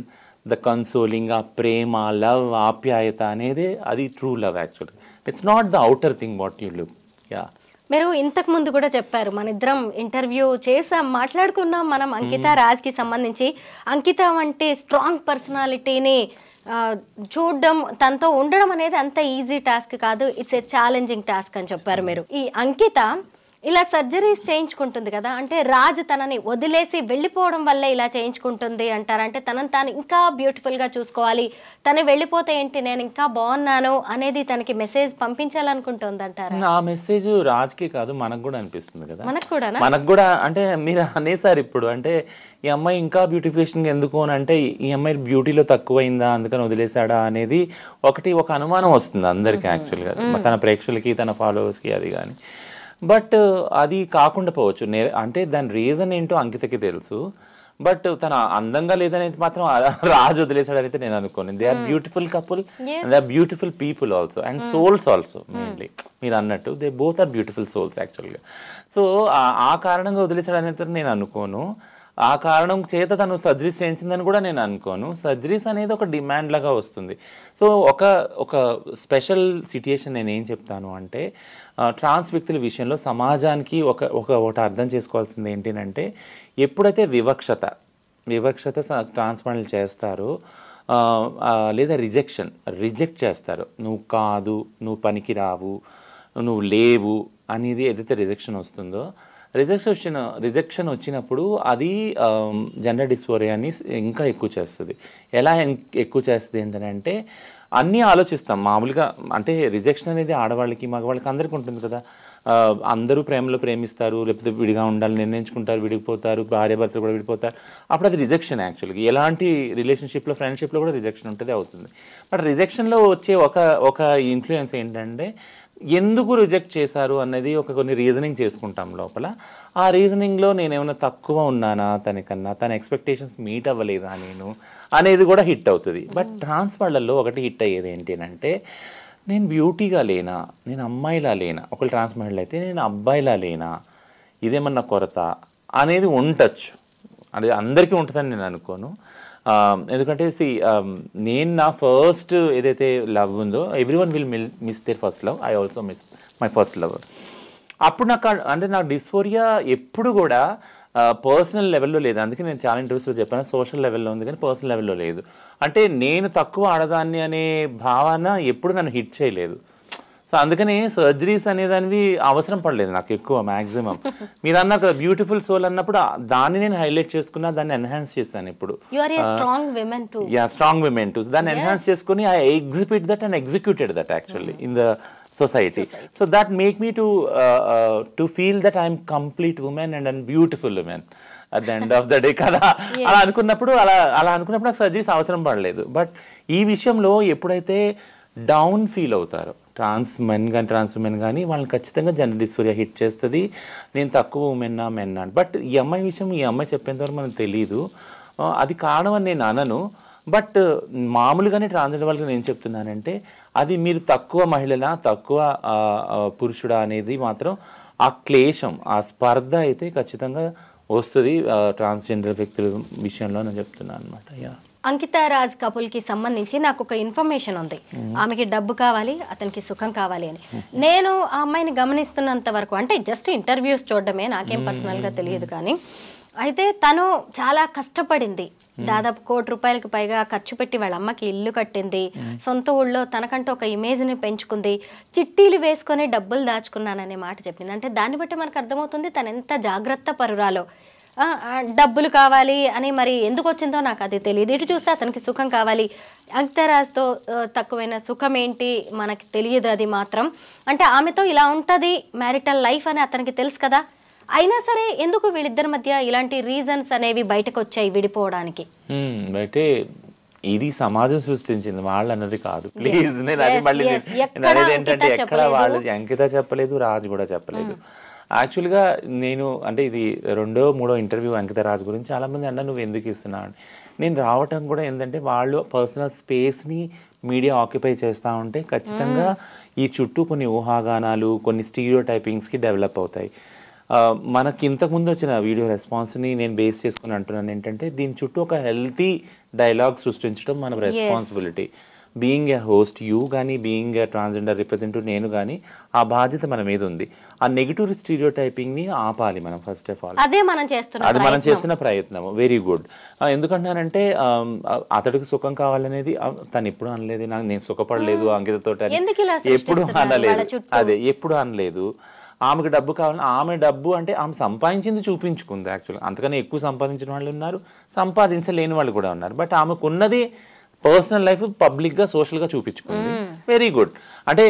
S3: the consoling, ఆ ప్రేమ, లవ్, ఆప్యాయత అనేది అది true love actually. It's not the outer thing what you look. Yeah,
S2: మీరు ఇంతకు ముందు కూడా చెప్పారు, మన ఇద్దరం ఇంటర్వ్యూ చేసాం, మాట్లాడుకున్నాం మనం అంకిత రాజ్కి సంబంధించి. అంకిత అంటే స్ట్రాంగ్ పర్సనాలిటీని చూడడం, తనతో ఉండడం అనేది అంత ఈజీ టాస్క్ కాదు, ఇట్స్ ఏ ఛాలెంజింగ్ టాస్క్ అని చెప్పారు మీరు. ఈ అంకిత ఇలా సర్జరీస్ చేయించుకుంటుంది కదా, అంటే రాజు తనని వదిలేసి వెళ్ళిపోవడం వల్లే ఇలా చేయించుకుంటుంది అంటారు. అంటే తనని తాను ఇంకా బ్యూటిఫుల్గా చూసుకోవాలి, తను వెళ్ళిపోతే ఏంటి నేను ఇంకా బాగున్నాను అనేది తనకి మెసేజ్ పంపించాలనుకుంటుంది అంటారు.
S3: ఆ మెసేజ్ రాజ్కి కాదు, మనకు కూడా అనిపిస్తుంది కదా.
S2: మనకు
S3: కూడా అంటే మీరు అనేసారు ఇప్పుడు, అంటే ఈ అమ్మాయి ఇంకా బ్యూటిఫికేషన్ ఎందుకు అని అంటే ఈ అమ్మాయి బ్యూటీలో తక్కువైందా అందుకని వదిలేశాడా అనేది ఒక అనుమానం వస్తుంది అందరికీ యాక్చువల్గా, తన ప్రేక్షకులకి, తన ఫాలోవర్స్కి అది కానీ. బట్ అది కాకుండా పోవచ్చు. అంటే దాని రీజన్ ఏంటో అంకితకి తెలుసు. బట్ తన అందంగా లేదనేది మాత్రం రాజు వదిలేసాడనైతే నేను అనుకోను. They are beautiful couple and they are beautiful people also and souls also. Mainly మీరు అన్నట్టు they both are beautiful souls యాక్చువల్గా. సో ఆ కారణంగా వదిలేసాడనైతే నేను అనుకోను. ఆ కారణం చేత తను సర్జరీస్ చేయించిందని కూడా నేను అనుకోను. సర్జరీస్ అనేది ఒక డిమాండ్ లాగా వస్తుంది. సో ఒక స్పెషల్ సిట్యుయేషన్ నేను ఏం చెప్తాను అంటే, ట్రాన్స్ వ్యక్తుల విషయంలో సమాజానికి ఒకటి అర్థం చేసుకోవాల్సింది ఏంటంటే, ఎప్పుడైతే వివక్షత ట్రాన్స్ వాళ్ళు చేస్తారో, లేదా రిజెక్ట్ చేస్తారు, నువ్వు కాదు, నువ్వు పనికి రావు, నువ్వు లేవు అనేది ఏదైతే రిజెక్షన్ వస్తుందో, రిజెక్షన్ వచ్చినప్పుడు అది జెండర్ డిస్ఫోరియాని ఇంకా ఎక్కువ చేస్తుంది. ఎలా ఎక్కువ చేస్తుంది ఏంటంటే, అన్నీ ఆలోచిస్తాం మామూలుగా. అంటే రిజెక్షన్ అనేది ఆడవాళ్ళకి మగవాళ్ళకి అందరికీ ఉంటుంది కదా. అందరూ ప్రేమలో ప్రేమిస్తారు, లేకపోతే విడిగా ఉండాలని నిర్ణయించుకుంటారు, విడిపోతారు, భార్యాభర్తలు కూడా విడిపోతారు. అప్పుడు అది రిజెక్షన్ యాక్చువల్గా. ఎలాంటి రిలేషన్షిప్లో, ఫ్రెండ్షిప్లో కూడా రిజెక్షన్ ఉంటుంది, అవుతుంది. బట్ రిజెక్షన్లో వచ్చే ఒక ఇన్ఫ్లుయెన్స్ ఏంటంటే, ఎందుకు రిజెక్ట్ చేశారు అన్నది కొన్ని రీజనింగ్ చేసుకుంటాం లోపల. ఆ రీజనింగ్లో నేనేమైనా తక్కువ ఉన్నానా తనకన్నా, తన ఎక్స్పెక్టేషన్స్ మీట్ అవ్వలేదా నేను అనేది కూడా హిట్ అవుతుంది. బట్ ట్రాన్స్ వాళ్ళల్లో ఒకటి హిట్ అయ్యేది ఏంటి అంటే, నేను బ్యూటీగా లేనా, నేను అమ్మాయిలా లేనా, ఒకళ్ళు ట్రాన్స్ మహిళలు అయితే నేను అబ్బాయిలా లేనా, ఇదేమన్నా కొరత అనేది ఉండొచ్చు. అది అందరికీ ఉంటుందని నేను అనుకోను. ఎందుకంటే నేను నా ఫస్ట్ ఏదైతే లవ్ ఉందో, everyone will miss their first love, I also miss my first love. అప్పుడు నాకు డిస్ఫోరియా ఎప్పుడు కూడా పర్సనల్ లెవెల్లో లేదు. అందుకే నేను చాలా ఇంటర్వ్యూస్లో చెప్పాను, సోషల్ లెవెల్లో ఉంది కానీ పర్సనల్ లెవెల్లో లేదు. అంటే నేను తక్కువ ఆడదాన్ని అనే భావన ఎప్పుడు నన్ను హిట్ చేయలేదు. సో అందుకని సర్జరీస్ అనేదానివి అవసరం పడలేదు నాకు ఎక్కువ మ్యాక్సిమం. మీరు అన్న బ్యూటిఫుల్ సోల్ అన్నప్పుడు దాన్ని నేను హైలైట్ చేసుకున్నా, దాన్ని ఎన్హాన్స్ చేస్తాను. ఇప్పుడు స్ట్రాంగ్ విమెన్ టు దాన్ని ఎన్హాన్స్ చేసుకుని I exhibit that and executed that actually in the society. So that make me to feel that I'm complete women and beautiful women at the end of the day కదా. అలా అనుకున్నప్పుడు నాకు surgeries అవసరం పడలేదు. But ఈ విషయంలో ఎప్పుడైతే down feel అవుతారు. ట్రాన్స్ మెన్ కానీ వాళ్ళని ఖచ్చితంగా జెండర్ డిస్ఫోరియా హిట్ చేస్తుంది. నేను తక్కువ ఉమెన్నా మెన్నా. బట్ ఈ అమ్మాయి విషయం ఈ అమ్మాయి చెప్పేంతవరకు మనకు తెలియదు. అది కారణం అని నేను అనను. బట్ మామూలుగానే ట్రాన్స్జెండర్ వాళ్ళకి నేను చెప్తున్నానంటే అది మీరు తక్కువ మహిళలా తక్కువ పురుషుడా అనేది మాత్రం ఆ క్లేశం ఆ స్పర్ధ అయితే ఖచ్చితంగా వస్తుంది ట్రాన్స్జెండర్ వ్యక్తుల విషయంలో నేను చెప్తున్నాను అనమాట.
S2: అంకిత రాజ్ కపుల్ కి సంబంధించి నాకు ఒక ఇన్ఫర్మేషన్ ఉంది. ఆమెకి డబ్బు కావాలి, అతనికి సుఖం కావాలి అని. నేను ఆ అమ్మాయిని గమనిస్తున్నంత వరకు, అంటే జస్ట్ ఇంటర్వ్యూస్ చూడడమే, నాకేం పర్సనల్ గా తెలియదు, కానీ అయితే తను చాలా కష్టపడింది. దాదాపు ₹1,00,00,000 పైగా ఖర్చు పెట్టి వాళ్ళ అమ్మకి ఇల్లు కట్టింది. సొంత ఊళ్ళో తనకంటూ ఒక ఇమేజ్ని పెంచుకుంది. చిట్టీలు వేసుకొని డబ్బులు దాచుకున్నాననే మాట చెప్పింది. అంటే దాన్ని బట్టి మనకు అర్థమవుతుంది తను ఎంత జాగ్రత్త పరురాలో. డబ్బులు కావాలి అని మరి ఎందుకు వచ్చిందో నాకు అది తెలియదు. ఇటు చూస్తే అతనికి సుఖం కావాలి. అంకితరాజ్తో తక్కువైన సుఖం ఏంటి మనకి తెలియదు. అది మాత్రం అంటే ఆమెతో ఇలా ఉంటుంది మ్యారిటల్ లైఫ్ అని అతనికి తెలుసు కదా. అయినా సరే ఎందుకు వీళ్ళిద్దరి మధ్య ఇలాంటి రీజన్స్ అనేవి బయటకు వచ్చాయి విడిపోవడానికి?
S3: అంటే ఇది సమాజం సృష్టించింది, వాళ్ళు అన్నది కాదు. ప్లీజ్ నేను అది మళ్ళీ ఏంటంటే ఎక్కడ వాళ్ళు అంకిత చెప్పలేదు, రాజు కూడా చెప్పలేదు. యాక్చువల్గా నేను అంటే ఇది 2వ 3వ ఇంటర్వ్యూ అంకిత రాజు గురించి చాలామంది అన్నా నువ్వు ఎందుకు ఇస్తున్నావు అని. నేను రావటం కూడా ఏంటంటే వాళ్ళు పర్సనల్ స్పేస్ని మీడియా ఆక్యుపై చేస్తూ ఉంటే ఖచ్చితంగా ఈ చుట్టూ కొన్ని ఊహాగానాలు కొన్ని స్టీరియో టైపింగ్స్కి డెవలప్ అవుతాయి. మనకి ఇంతకుముందు వచ్చిన వీడియో రెస్పాన్స్ని నేను బేస్ చేసుకుని అంటున్నాను ఏంటంటే దీని చుట్టూ ఒక హెల్తీ డైలాగ్ సృష్టించడం మన responsibility. Being a host you కానీ బీయింగ్ ఏ ట్రాన్స్జెండర్ రిప్రజెంటేటివ్ నేను కానీ ఆ బాధ్యత మన మీద ఉంది. ఆ నెగిటివ్ స్టీరియో టైపింగ్ని ఆపాలి మనం ఫస్ట్ ఆఫ్ ఆల్. అది మనం చేస్తున్న ప్రయత్నం. Very good. ఎందుకంటానంటే అతడికి సుఖం కావాలనేది తను ఎప్పుడు అనలేదు. నేను సుఖపడలేదు అంకితతో ఎప్పుడు అనలేదు. అదే ఎప్పుడు అనలేదు. ఆమెకు డబ్బు కావాలని ఆమె డబ్బు అంటే ఆమె సంపాదించింది చూపించుకుంది. యాక్చువల్గా అంతకన్నా ఎక్కువ సంపాదించిన వాళ్ళు ఉన్నారు, సంపాదించలేని వాళ్ళు కూడా ఉన్నారు. బట్ ఆమెకున్నది పర్సనల్ లైఫ్ పబ్లిక్గా సోషల్గా చూపించుకుంది. Very good. అంటే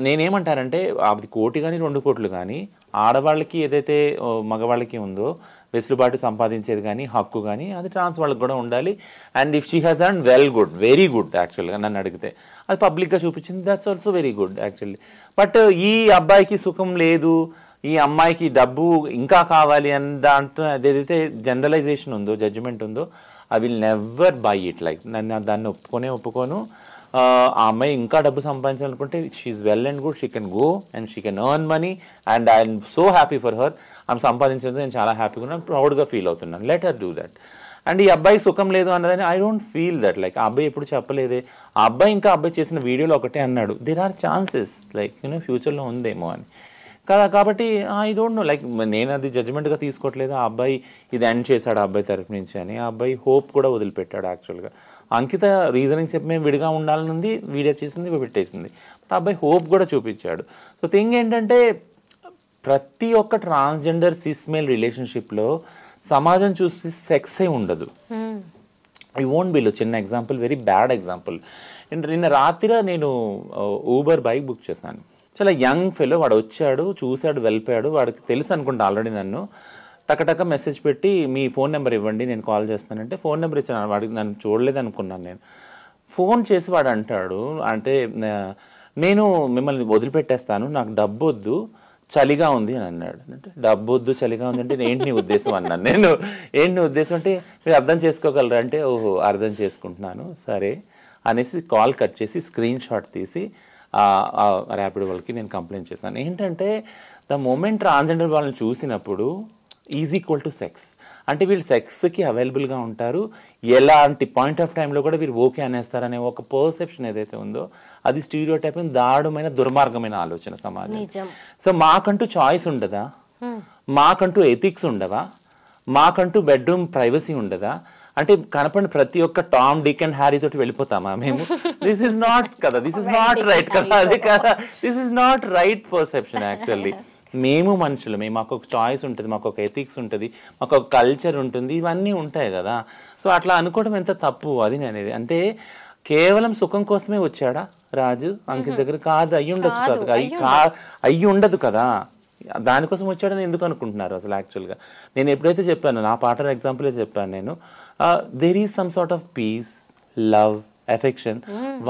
S3: నేనేమంటానంటే అది 1 కోటి కానీ 2 కోట్లు కానీ ఆడవాళ్ళకి ఏదైతే మగవాళ్ళకి ఉందో వెసులుబాటు సంపాదించేది కానీ హక్కు కానీ అది ట్రాన్స్ వాళ్ళకి కూడా ఉండాలి. And if she has done well good, very good. యాక్చువల్గా నన్ను అడిగితే అది పబ్లిక్గా చూపించింది, that's also very good actually. But ఈ అబ్బాయికి సుఖం లేదు, ఈ అమ్మాయికి డబ్బు ఇంకా కావాలి అని దాంట్లో అదేదైతే జనరలైజేషన్ ఉందో జడ్జిమెంట్ ఉందో I will never buy it. Like నన్ను దాన్ని ఒప్పుకోను. ఆ అమ్మాయి ఇంకా డబ్బు సంపాదించాలనుకుంటే she's well and good, she can go and she can earn money and I'm so happy for her. ఆమె సంపాదించేది నేను చాలా హ్యాపీగా ఉన్నాను, ప్రౌడ్గా ఫీల్ అవుతున్నాను. Let her do that. And ఈ అబ్బాయి సుఖం లేదు అన్నదని I don't feel that. Like ఆ అబ్బాయి ఎప్పుడు చెప్పలేదే. ఆ అబ్బాయి ఇంకా అబ్బాయి చేసిన వీడియోలో ఒకటే అన్నాడు, దేర్ ఆర్ ఛాన్సెస్ లైక్ ఫ్యూచర్లో ఉందేమో అని కదా. కాబట్టి ఐ డోంట్ నో, లైక్ నేను అది జడ్జిమెంట్గా తీసుకోవట్లేదు. ఆ అబ్బాయి ఇది ఎండ్ చేశాడు ఆ అబ్బాయి తరఫు నుంచి అని. ఆ అబ్బాయి హోప్ కూడా వదిలిపెట్టాడు. యాక్చువల్గా అంకిత రీజనింగ్ చెప్పి మేము విడిగా ఉండాలనుంది, వీడియో చేసింది, పెట్టేసింది. బట్ ఆ అబ్బాయి హోప్ కూడా చూపించాడు. సో థింగ్ ఏంటంటే ప్రతి ఒక్క ట్రాన్స్జెండర్ సిస్ మేల్ రిలేషన్షిప్లో సమాజం చూసి సెక్సే ఉండదు. I won't bill. చిన్న ఎగ్జాంపుల్, వెరీ బ్యాడ్ ఎగ్జాంపుల్. నిన్న రాత్రి నేను ఊబర్ బైక్ బుక్ చేశాను. చాలా యంగ్ ఫెలో, వాడు వచ్చాడు, చూశాడు, వెళ్ళిపోయాడు. వాడికి తెలుసు అనుకుంటా ఆల్రెడీ నన్ను. టకటక మెసేజ్ పెట్టి మీ ఫోన్ నెంబర్ ఇవ్వండి నేను కాల్ చేస్తానంటే ఫోన్ నెంబర్ ఇచ్చాను. వాడికి నన్ను చూడలేదు అనుకున్నాను నేను. ఫోన్ చేసి వాడు అంటాడు, అంటే నేను మిమ్మల్ని వదిలిపెట్టేస్తాను, నాకు డబ్బు వద్దు, చలిగా ఉంది అని అన్నాడు. అంటే డబ్బు వద్దు, చలిగా ఉంది అంటే ఏంటి నీ ఉద్దేశం అన్నాను నేను. ఏంటి నీ ఉద్దేశం అంటే మీరు అర్థం చేసుకోగలరా అంటే ఓహో అర్థం చేసుకుంటున్నాను సరే అనేసి కాల్ కట్ చేసి స్క్రీన్ షాట్ తీసి ర్యాపిడో వాళ్ళకి నేను కంప్లైంట్ చేశాను. ఏంటంటే ద మూమెంట్ ట్రాన్స్జెండర్ వాళ్ళని చూసినప్పుడు ఈజ్ ఈక్వల్ టు సెక్స్. అంటే వీళ్ళు సెక్స్కి అవైలబుల్గా ఉంటారు, ఎలాంటి పాయింట్ ఆఫ్ టైంలో కూడా వీరు ఓకే అనేస్తారనే ఒక పర్సెప్షన్ ఏదైతే ఉందో అది స్టీరియో టైప్ దారుణమైన దుర్మార్గమైన ఆలోచన సమాజం. సో మాకంటూ చాయిస్ ఉండదా, మాకంటూ ఎథిక్స్ ఉండవా, మాకంటూ బెడ్రూమ్ ప్రైవసీ ఉండదా? అంటే కనపడిన ప్రతి ఒక్క టామ్ డిక్ అండ్ హ్యారీ తోటి వెళ్ళిపోతామా మేము? దిస్ ఇస్ నాట్ కదా, దిస్ ఇస్ నాట్ రైట్ కదా, అదే కదా, this is not right perception actually. మేము మనుషులమే, మాకు ఒక చాయిస్ ఉంటుంది, మాకు ఒక ఎథిక్స్ ఉంటుంది, మాకు ఒక కల్చర్ ఉంటుంది, ఇవన్నీ ఉంటాయి కదా. సో అట్లా అనుకోవడం ఎంత తప్పు అది అనేది. అంటే కేవలం సుఖం కోసమే వచ్చాడా రాజు అంకిత దగ్గర? కాదు, అయ్యి ఉండొచ్చు కదా, అయ్యి ఉండదు కదా, దానికోసం వచ్చాడని ఎందుకు అనుకుంటున్నారు అసలు? యాక్చువల్గా నేను ఎప్పుడైతే చెప్పాను, నా పార్ట్నర్ ఎగ్జాంపులే చెప్పాను నేను, there is some sort of peace, love affection,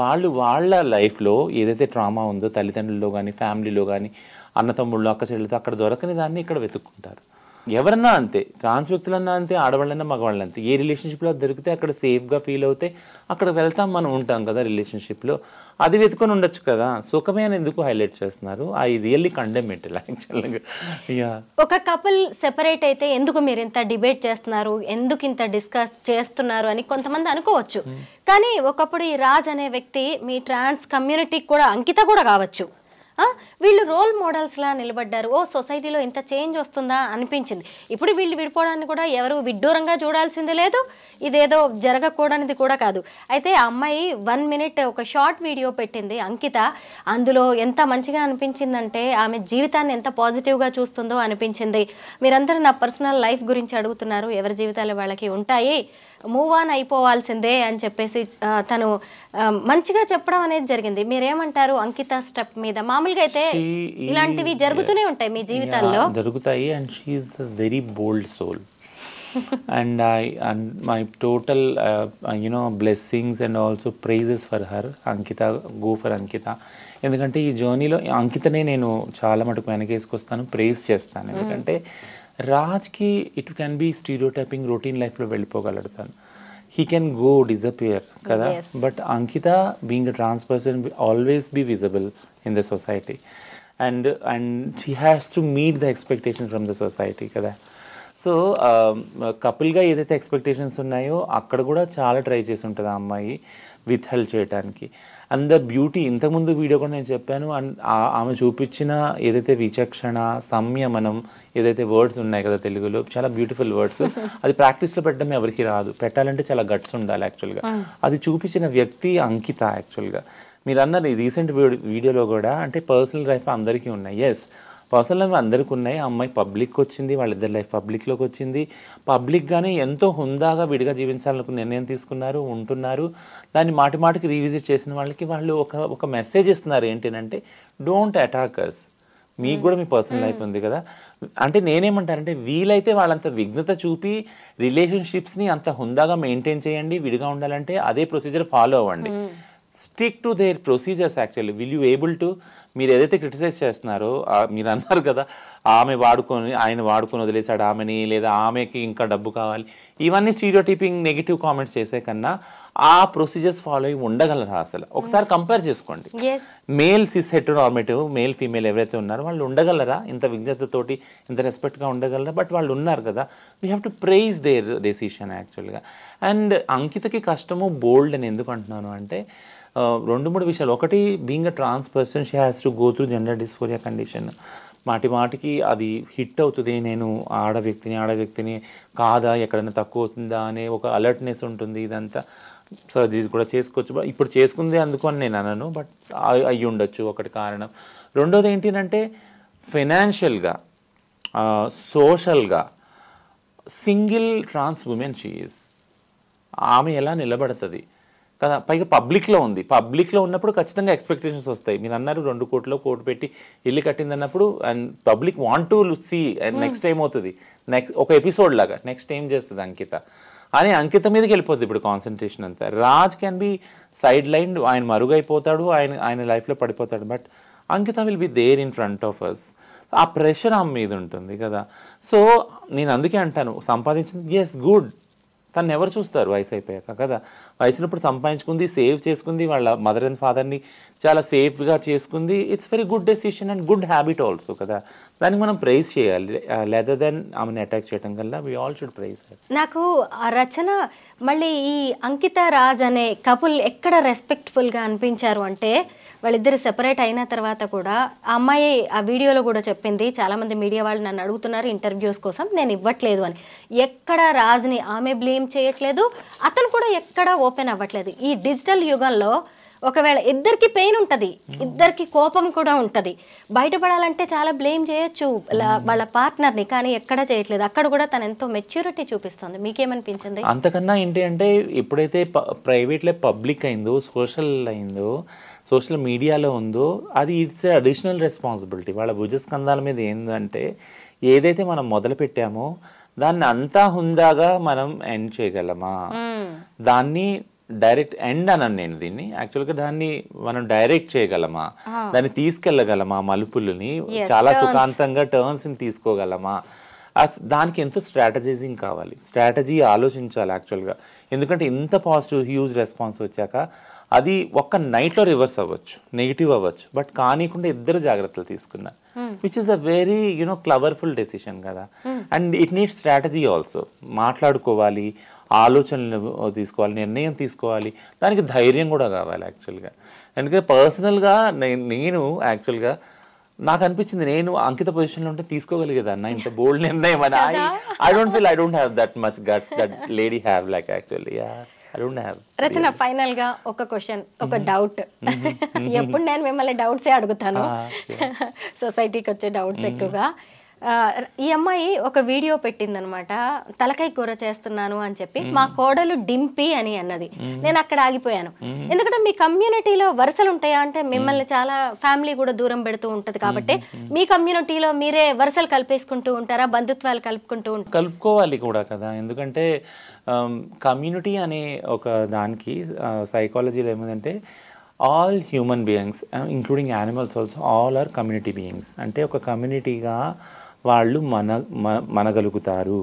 S3: వాళ్ళు వాళ్ళ లైఫ్లో ఏదైతే ట్రామా ఉందో తల్లిదండ్రుల్లో కానీ ఫ్యామిలీలో కానీ అన్నతమ్ముళ్ళు అక్క చెల్లెలతో అక్కడ దొరకని దాన్ని ఇక్కడ వెతుక్కుంటారు. ఎవరన్నా అంతే, ట్రాన్స్ వ్యక్తులన్నా అంతే, ఆడవాళ్ళన్నా మగవాళ్ళన్నా అంతే. ఏ రిలేషన్షిప్లో దొరికితే అక్కడ సేఫ్గా ఫీల్ అవుతే అక్కడ వెళ్తాం, మనం ఉంటాం కదా రిలేషన్షిప్లో. అది వెతుకొని ఉండొచ్చు కదా. సుఖమే అని ఎందుకు హైలైట్ చేస్తున్నారు? ఐ రియల్లీ కండెమ్ ఇట్ యాక్చువల్గా.
S2: ఒక కపుల్ సెపరేట్ అయితే ఎందుకు మీరు ఇంత డిబేట్ చేస్తున్నారు, ఎందుకు ఇంత డిస్కస్ చేస్తున్నారు అని కొంతమంది అనుకోవచ్చు. కానీ ఒకప్పుడు ఈ రాజ్ అనే వ్యక్తి మీ ట్రాన్స్ కమ్యూనిటీకి కూడా అంకిత కూడా కావచ్చు, వీళ్ళు రోల్ మోడల్స్లా నిలబడ్డారు. ఓ సొసైటీలో ఇంత చేంజ్ వస్తుందా అనిపించింది. ఇప్పుడు వీళ్ళు విడిపోవడాన్ని కూడా ఎవరు విడ్డూరంగా చూడాల్సిందే లేదు, ఇదేదో జరగకూడనిది కూడా కాదు. అయితే ఆ అమ్మాయి 1 minute ఒక షార్ట్ వీడియో పెట్టింది అంకిత. అందులో ఎంత మంచిగా అనిపించిందంటే ఆమె జీవితాన్ని ఎంత పాజిటివ్గా చూస్తుందో అనిపించింది. మీరందరూ నా పర్సనల్ లైఫ్ గురించి అడుగుతున్నారు, ఎవరి జీవితాలు వాళ్ళకి ఉంటాయి, మూవ్ ఆన్ అయిపోవాల్సిందే అని చెప్పేసి తను మంచిగా చెప్పడం అనేది జరిగింది. మీరేమంటారు అంకిత స్టెప్ మీద? మామూలుగా అయితే ఇలాంటివి జరుగుతూనే ఉంటాయి మీ జీవితాల్లో,
S3: జరుగుతాయి. And she is the very bold soul. and my total blessings and also praises for her. Ankita, go for Ankita. ఎందుకంటే ఈ జర్నీలో అంకితనే నేను చాలా మటుకు వెనకేసుకొస్తాను, ప్రేజ్ చేస్తాను. ఎందుకంటే రాజ్కి it can be stereotyping routine లైఫ్లో వెళ్ళిపోగలడు తను. హీ కెన్ గో డిజపియర్ కదా. But Ankita being a trans person always be visible in the society and she has to meet the expectation from the society కదా. So కపుల్గా ఏదైతే expectations ఉన్నాయో అక్కడ కూడా చాలా ట్రై చేసి ఉంటుంది ఆ అమ్మాయి విత్ హెల్ప్ చేయడానికి. అండ్ ద బ్యూటీ, ఇంతకుముందు వీడియో కూడా నేను చెప్పాను, అండ్ ఆమె చూపించిన ఏదైతే విచక్షణ, సంయమనం, ఏదైతే వర్డ్స్ ఉన్నాయి కదా తెలుగులో, చాలా బ్యూటిఫుల్ వర్డ్స్. అది ప్రాక్టీస్లో పెట్టడం ఎవరికి రాదు, పెట్టాలంటే చాలా గట్స్ ఉండాలి యాక్చువల్గా. అది చూపించిన వ్యక్తి అంకిత యాక్చువల్గా. మీరు అన్నారు ఈ రీసెంట్ వీడియోలో కూడా, అంటే పర్సనల్ లైఫ్ అందరికీ ఉన్నాయి. ఎస్, పర్సనల్ లైఫ్ అందరికీ ఉన్నాయి. ఆ అమ్మాయి పబ్లిక్ వచ్చింది, వాళ్ళిద్దరి లైఫ్ పబ్లిక్లోకి వచ్చింది. పబ్లిక్గానే ఎంతో హుందాగా విడిగా జీవించాలనుకున్న నిర్ణయం తీసుకున్నారు, ఉంటున్నారు. దాన్ని మాటి మాటికి రీవిజిట్ చేసిన వాళ్ళకి వాళ్ళు ఒక మెసేజ్ ఇస్తున్నారు, ఏంటంటే డోంట్ అటాక్ అస్, మీకు కూడా మీ పర్సనల్ లైఫ్ ఉంది కదా. అంటే నేనేమంటానంటే వీలైతే వాళ్ళంత విఘ్నత చూపి రిలేషన్షిప్స్ని అంత హుందాగా మెయింటైన్ చేయండి. విడిగా ఉండాలంటే అదే ప్రొసీజర్ ఫాలో అవ్వండి. Stick to their procedures. Actually will you able to, మీరు ఏదైతే క్రిటిసైజ్ చేస్తున్నారో, మీరు అన్నారు కదా ఆయన వాడుకొని వదిలేశాడు ఆమెని, లేదా ఆమెకి ఇంకా డబ్బు కావాలి, ఇవన్నీ స్టీరియోటైపింగ్ నెగిటివ్ కామెంట్స్ చేసే కన్నా ఆ ప్రొసీజర్స్ ఫాలో అయ్యి ఉండగలరా? అసలు ఒకసారి కంపేర్ చేసుకోండి. మేల్ సిస్ హెటెరోనార్మేటివ్, మేల్ ఫీమేల్ ఎవరైతే ఉన్నారో వాళ్ళు ఉండగలరా? ఇంత విజ్ఞతతోటి ఇంత రెస్పెక్ట్గా ఉండగలరా? బట్ వాళ్ళు ఉన్నారు కదా. We have to praise their decision యాక్చువల్గా. అండ్ అంకితకి కష్టము బోల్డ్ అని ఎందుకు అంటున్నాను అంటే 2-3 విషయాలు. ఒకటి, being a trans person she has to go through gender dysphoria condition. మాటికి అది హిట్ అవుతుంది, నేను ఆడ వ్యక్తిని కాదా, ఎక్కడైనా తక్కువ అవుతుందా అనే ఒక అలర్ట్నెస్ ఉంటుంది. ఇదంతా సర్జరీస్ కూడా చేసుకోవచ్చు. ఇప్పుడు చేసుకుంది అందుకు అని నేను అనను, బట్ అయ్యి ఉండొచ్చు ఒకటి కారణం. రెండోది ఏంటంటే ఫైనాన్షియల్గా, సోషల్గా single trans woman she is. ఆమె ఎలా నిలబడుతుంది కదా. పైగా పబ్లిక్లో ఉంది. పబ్లిక్లో ఉన్నప్పుడు ఖచ్చితంగా ఎక్స్పెక్టేషన్స్ వస్తాయి. మీరు అన్నారు 2 కోట్లు కోటి పెట్టి ఇల్లు కట్టింది అన్నప్పుడు, and public want to see and next time అవుతుంది, నెక్స్ట్ ఒక ఎపిసోడ్ లాగా నెక్స్ట్ ఏం చేస్తుంది అంకిత అని అంకిత మీదకి వెళ్ళిపోతుంది ఇప్పుడు కాన్సన్ట్రేషన్ అంతా. Raj can be side line, ఆయన మరుగైపోతాడు, ఆయన లైఫ్లో పడిపోతాడు. But Ankita will be there in front of us. ఆ ప్రెషర్ ఆమె మీద ఉంటుంది కదా. సో నేను అందుకే అంటాను, సంపాదించింది ఎస్ గుడ్, తను ఎవరు చూస్తారు వయసు అయిపోయాక కదా. వయసునప్పుడు సంపాదించుకుంది, సేవ్ చేసుకుంది, వాళ్ళ మదర్ అండ్ ఫాదర్ని చాలా సేఫ్గా చేసుకుంది. It's very good decision and good habit also కదా. దానికి మనం ప్రైజ్ చేయాలి, లెదర్ దెన్ ఆమెను అటాక్ చేయడం కల్లా వీ ఆల్ షుడ్ ప్రైజ్.
S2: నాకు ఆ రచన మళ్ళీ ఈ అంకిత రాజ్ అనే కపుల్ ఎక్కడ రెస్పెక్ట్ఫుల్గా అనిపించారు అంటే, వాళ్ళిద్దరు సెపరేట్ అయిన తర్వాత కూడా ఆ అమ్మాయి ఆ వీడియోలో కూడా చెప్పింది, చాలామంది మీడియా వాళ్ళు నన్ను అడుగుతున్నారు ఇంటర్వ్యూస్ కోసం, నేను ఇవ్వట్లేదు అని. ఎక్కడ రాజ్ని ఆమె బ్లేమ్ చేయట్లేదు, అతను కూడా ఎక్కడ ఓపెన్ అవ్వట్లేదు. ఈ డిజిటల్ యుగంలో ఒకవేళ ఇద్దరికి పెయిన్ ఉంటుంది, ఇద్దరికి కోపం కూడా ఉంటుంది, బయటపడాలంటే చాలా బ్లేమ్ చేయొచ్చు వాళ్ళ పార్ట్నర్ని, కానీ ఎక్కడ చేయట్లేదు. అక్కడ కూడా తను ఎంతో మెచ్యూరిటీ చూపిస్తుంది. మీకేమనిపించింది?
S3: అంతకన్నా ఏంటి అంటే, ఎప్పుడైతే ప్రైవేట్లో పబ్లిక్ అయిందో, సోషల్ మీడియాలో ఉందో, అది ఇట్స్ అడిషనల్ రెస్పాన్సిబిలిటీ. వాళ్ళ భుజస్కంధాల మీద ఏంటంటే, ఏదైతే మనం మొదలు పెట్టామో దాన్ని అంతా హుందాగా మనం ఎండ్ చేయగలమా, దాన్ని డైరెక్ట్ ఎండ్ అనను నేను దీన్ని. యాక్చువల్గా దాన్ని మనం డైరెక్ట్ చేయగలమా, దాన్ని తీసుకెళ్ళగలమా, మలుపులని చాలా సుఖాంతంగా టర్న్స్ని తీసుకోగలమా, దానికి ఎంతో స్ట్రాటజైజింగ్ కావాలి, స్ట్రాటజీ ఆలోచించాలి యాక్చువల్గా. ఎందుకంటే ఇంత పాజిటివ్ హ్యూజ్ రెస్పాన్స్ వచ్చాక అది ఒక్క నైట్లో రివర్స్ అవ్వచ్చు, నెగిటివ్ అవ్వచ్చు, బట్ కానీకుండా ఇద్దరు జాగ్రత్తలు తీసుకున్నారు, which is a very cleverful decision కదా. And it needs strategy also. మాట్లాడుకోవాలి, ఆలోచనలు తీసుకోవాలి, నిర్ణయం తీసుకోవాలి, దానికి ధైర్యం కూడా కావాలి యాక్చువల్గా. ఎందుకంటే పర్సనల్గా నేను యాక్చువల్గా నాకు అనిపించింది, నేను అంకిత పొజిషన్లో ఉంటే తీసుకోగలిగేదన్న ఇంత బోల్డ్ నిర్ణయం అని. I don't have that much guts that lady have like actually.
S2: Rachana, final గా ఒక క్వశ్చన్, ఒక డౌట్. ఎప్పుడు నేను మిమ్మల్ని డౌట్సే అడుగుతాను, సొసైటీకి వచ్చే డౌట్స్ ఎక్కువగా. ఈ అమ్మాయి ఒక వీడియో పెట్టిందనమాట, తలకాయ కూర చేస్తున్నాను అని చెప్పి, మా కోడలు డింపి అని అన్నది. నేను అక్కడ ఆగిపోయాను. ఎందుకంటే మీ కమ్యూనిటీలో వరుసలు ఉంటాయా అంటే, మిమ్మల్ని చాలా ఫ్యామిలీ కూడా దూరం పెడుతూ ఉంటది కాబట్టి మీ కమ్యూనిటీలో మీరే వరుసలు కలిపేసుకుంటూ ఉంటారా, బంధుత్వాలు కలుపుకుంటూ ఉంటారు?
S3: కలుపుకోవాలి కూడా కదా. ఎందుకంటే కమ్యూనిటీ అనే ఒక దానికి సైకాలజీలో ఏమిటంటే, all human beings including animals also all are community beings. అంటే ఒక కమ్యూనిటీగా వాళ్ళు మనగలుగుతారు,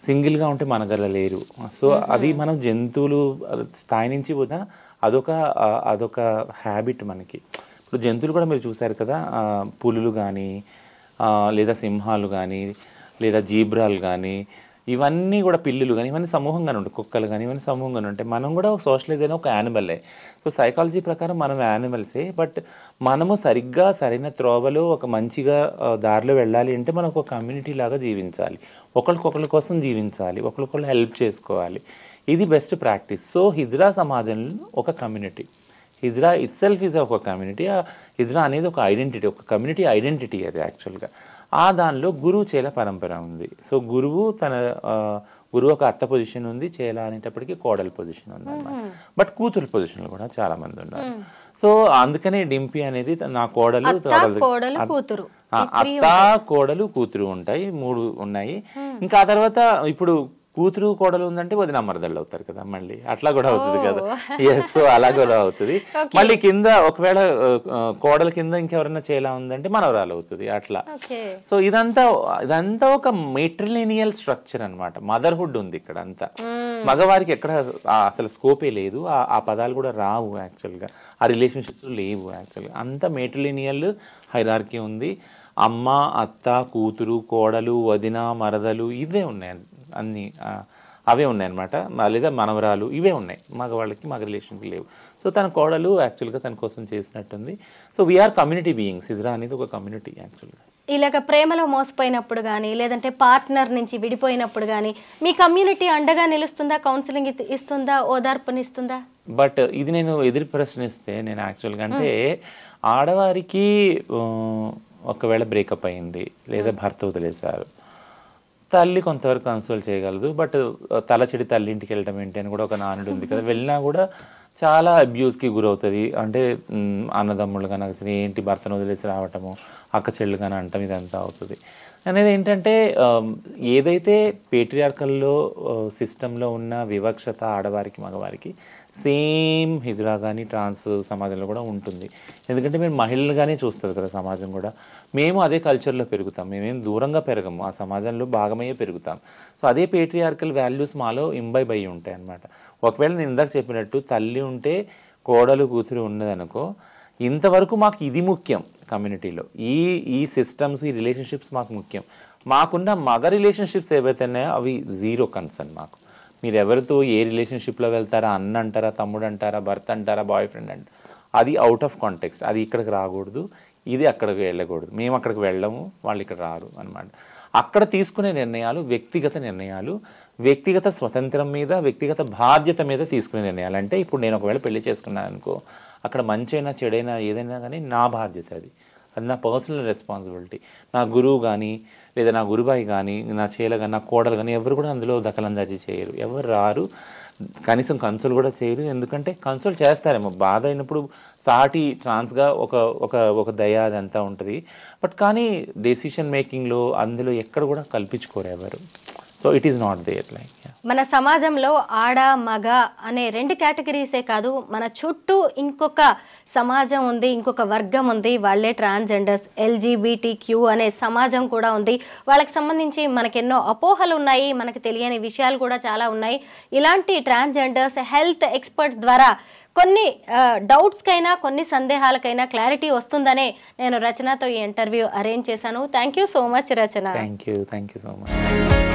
S3: సింగిల్గా ఉంటే మనగలలేరు. సో అది మనం జంతువులు స్థాయి నుంచి కూడా అదొక హ్యాబిట్ మనకి. ఇప్పుడు జంతువులు కూడా మీరు చూసారు కదా, పులులు కానీ లేదా సింహాలు కానీ లేదా జీబ్రాలు కానీ, ఇవన్నీ కూడా పిల్లులు కానీ ఇవన్నీ సమూహంగానే ఉంటాయి, కుక్కలు కానీ ఇవన్నీ సమూహంగానే ఉంటాయి. మనం కూడా సోషలైజ్ అయిన ఒక యానిమల్లే. సో సైకాలజీ ప్రకారం మనం యానిమల్సే, బట్ మనము సరిగ్గా సరైన త్రోవలో ఒక మంచిగా దారిలో వెళ్ళాలి అంటే మనం ఒక కమ్యూనిటీ లాగా జీవించాలి, ఒకరికొకరి కోసం జీవించాలి, ఒకరికొకరు హెల్ప్ చేసుకోవాలి. ఇది బెస్ట్ ప్రాక్టీస్. సో హిజ్రా సమాజంలో ఒక community, hijra it self is ఒక కమ్యూనిటీ. హిజ్రా అనేది ఒక ఐడెంటిటీ, ఒక కమ్యూనిటీ ఐడెంటిటీ అది యాక్చువల్గా. ఆ దానిలో గురువు చేల పరంపర ఉంది. సో గురువు ఒక అత్త పొజిషన్ ఉంది, చేల అనేటప్పటికీ కోడల పొజిషన్ ఉంది అన్నమాట. బట్ కూతురు పొజిషన్లు కూడా చాలా మంది ఉన్నారు. సో అందుకనే డింపి అనేది నా కోడలు, అత్త కోడలు కూతురు ఉంటాయి, 3 ఉన్నాయి. ఇంకా ఆ తర్వాత ఇప్పుడు కూతురు కోడలు ఉందంటే వదిన మరదళ్ళు అవుతారు కదా, మళ్ళీ అట్లా కూడా అవుతుంది కదా. ఎస్, సో అలా కూడా అవుతుంది. మళ్ళీ కింద ఒకవేళ కోడల కింద ఇంకెవరైనా చేలా ఉందంటే మనవరాలు అవుతుంది, అట్లా. సో ఇదంతా ఒక మెట్రిలినియల్ స్ట్రక్చర్ అనమాట. మదర్హుడ్ ఉంది ఇక్కడ అంతా. మగవారికి ఎక్కడ అసలు స్కోపే లేదు, ఆ పదాలు కూడా రావు యాక్చువల్గా, ఆ రిలేషన్షిప్స్ లేవు యాక్చువల్గా. అంతా మెట్రిలినియల్ హైరార్కీ ఉంది. అమ్మ, అత్త, కూతురు, కోడలు, వదిన, మరదలు ఇవే ఉన్నాయి, అన్నీ అవే ఉన్నాయన్నమాట. లేదా మనవరాలు ఇవే ఉన్నాయి. మగవాళ్ళకి మగ రిలేషన్కి లేవు. సో తన కోడలు యాక్చువల్గా తన కోసం చేసినట్టుంది. So we are community beings. Hijra అనేది ఒక కమ్యూనిటీ యాక్చువల్గా.
S2: ఇలాగ ప్రేమలో మోసపోయినప్పుడు కానీ, లేదంటే పార్ట్నర్ నుంచి విడిపోయినప్పుడు కానీ మీ కమ్యూనిటీ అండగా నిలుస్తుందా, కౌన్సిలింగ్ ఇస్తుందా, ఓదార్పునిస్తుందా?
S3: బట్ ఇది నేను ఎదురు ప్రశ్నిస్తే, నేను యాక్చువల్గా అంటే ఆడవారికి ఒకవేళ బ్రేకప్ అయింది లేదా భర్త వదిలేశారు, తల్లి కొంతవరకు కన్సోల్ చేయగలదు. బట్ తల చెడి తల్లి ఇంటికి వెళ్ళడం ఏంటి అని కూడా ఒక నానుడు ఉంది కదా. వెళ్ళినా కూడా చాలా అబ్యూస్కి గురవుతుంది. అంటే అన్నదమ్ముళ్ళు కానీ ఏంటి భర్తను వదిలేసి రావటము, అక్క చెల్లు కానీ అంటాం, ఇదంతా అవుతుంది. అనేది ఏంటంటే ఏదైతే పేట్రియార్కల్లో సిస్టంలో ఉన్న వివక్షత ఆడవారికి మగవారికి సేమ్ హిజ్రా కానీ ట్రాన్స్ సమాజంలో కూడా ఉంటుంది. ఎందుకంటే మేము మహిళలుగానే చూస్తుంది కదా సమాజం కూడా. మేము అదే కల్చర్లో పెరుగుతాం, మేమేం దూరంగా పెరగము, ఆ సమాజంలో భాగమయ్యే పెరుగుతాం. సో అదే పేట్రియార్కల్ వాల్యూస్ మాలో ఇంబైబ్ అయ్యి ఉంటాయి అన్నమాట. ఒకవేళ నేను ఇందాక చెప్పినట్టు తల్లి ఉంటే కోడలు కూతురు ఉన్నదనుకో, ఇంతవరకు మాకు ఇది ముఖ్యం కమ్యూనిటీలో, ఈ సిస్టమ్స్, ఈ రిలేషన్షిప్స్ మాకు ముఖ్యం. మాకున్న మగ రిలేషన్షిప్స్ ఏవైతున్నాయో అవి జీరో కన్సర్న్ మాకు. మీరు ఎవరితో ఏ రిలేషన్షిప్లో వెళ్తారా, అన్న అంటారా, తమ్ముడు అంటారా, భర్త అంటారా, బాయ్ ఫ్రెండ్ అంటారా, అది అవుట్ ఆఫ్ కాంటెక్స్ట్. అది ఇక్కడికి రాకూడదు, ఇది అక్కడికి వెళ్ళకూడదు. మేము అక్కడికి వెళ్ళము, వాళ్ళు ఇక్కడ రారు అనమాట. అక్కడ తీసుకునే నిర్ణయాలు వ్యక్తిగత నిర్ణయాలు, వ్యక్తిగత స్వతంత్రం మీద, వ్యక్తిగత బాధ్యత మీద తీసుకునే నిర్ణయాలు. అంటే ఇప్పుడు నేను ఒకవేళ పెళ్లి చేసుకున్నాను అనుకో, అక్కడ మంచైనా చెడైనా ఏదైనా కానీ నా బాధ్యత, అది నా పర్సనల్ రెస్పాన్సిబిలిటీ. నా గురువు కానీ లేదా నా గురుబాయి కానీ, నా చేల కానీ, నా కోడలు కానీ ఎవరు కూడా అందులో దఖలందాజీ చేయరు, ఎవరు రారు, కనీసం కన్సోల్ కూడా చేయరు. ఎందుకంటే కన్సోల్ చేస్తారేమో, బాధ అయినప్పుడు సాటి ట్రాన్స్గా ఒక దయ అదంతా ఉంటుంది. బట్ కానీ డెసిషన్ మేకింగ్లో అందులో ఎక్కడ కూడా కల్పించుకోరు ఎవరు. So so it is not there like.
S2: మన సమాజంలో ఆడ మగ అనే 2 కేటగిరీసే కాదు, మన చుట్టూ ఇంకొక సమాజం ఉంది, ఇంకొక వర్గం ఉంది, వాళ్ళే ట్రాన్స్జెండర్స్, LGBTQ అనే సమాజం కూడా ఉంది. వాళ్ళకి సంబంధించి మనకెన్నో అపోహలు ఉన్నాయి, మనకు తెలియని విషయాలు కూడా చాలా ఉన్నాయి. ఇలాంటి ట్రాన్స్జెండర్స్ హెల్త్ ఎక్స్పర్ట్స్ ద్వారా కొన్ని డౌట్స్కైనా కొన్ని సందేహాలకైనా క్లారిటీ వస్తుందనే నేను రచనతో ఈ ఇంటర్వ్యూ అరేంజ్ చేశాను. Thank you so much Rachana.
S3: Thank you so much.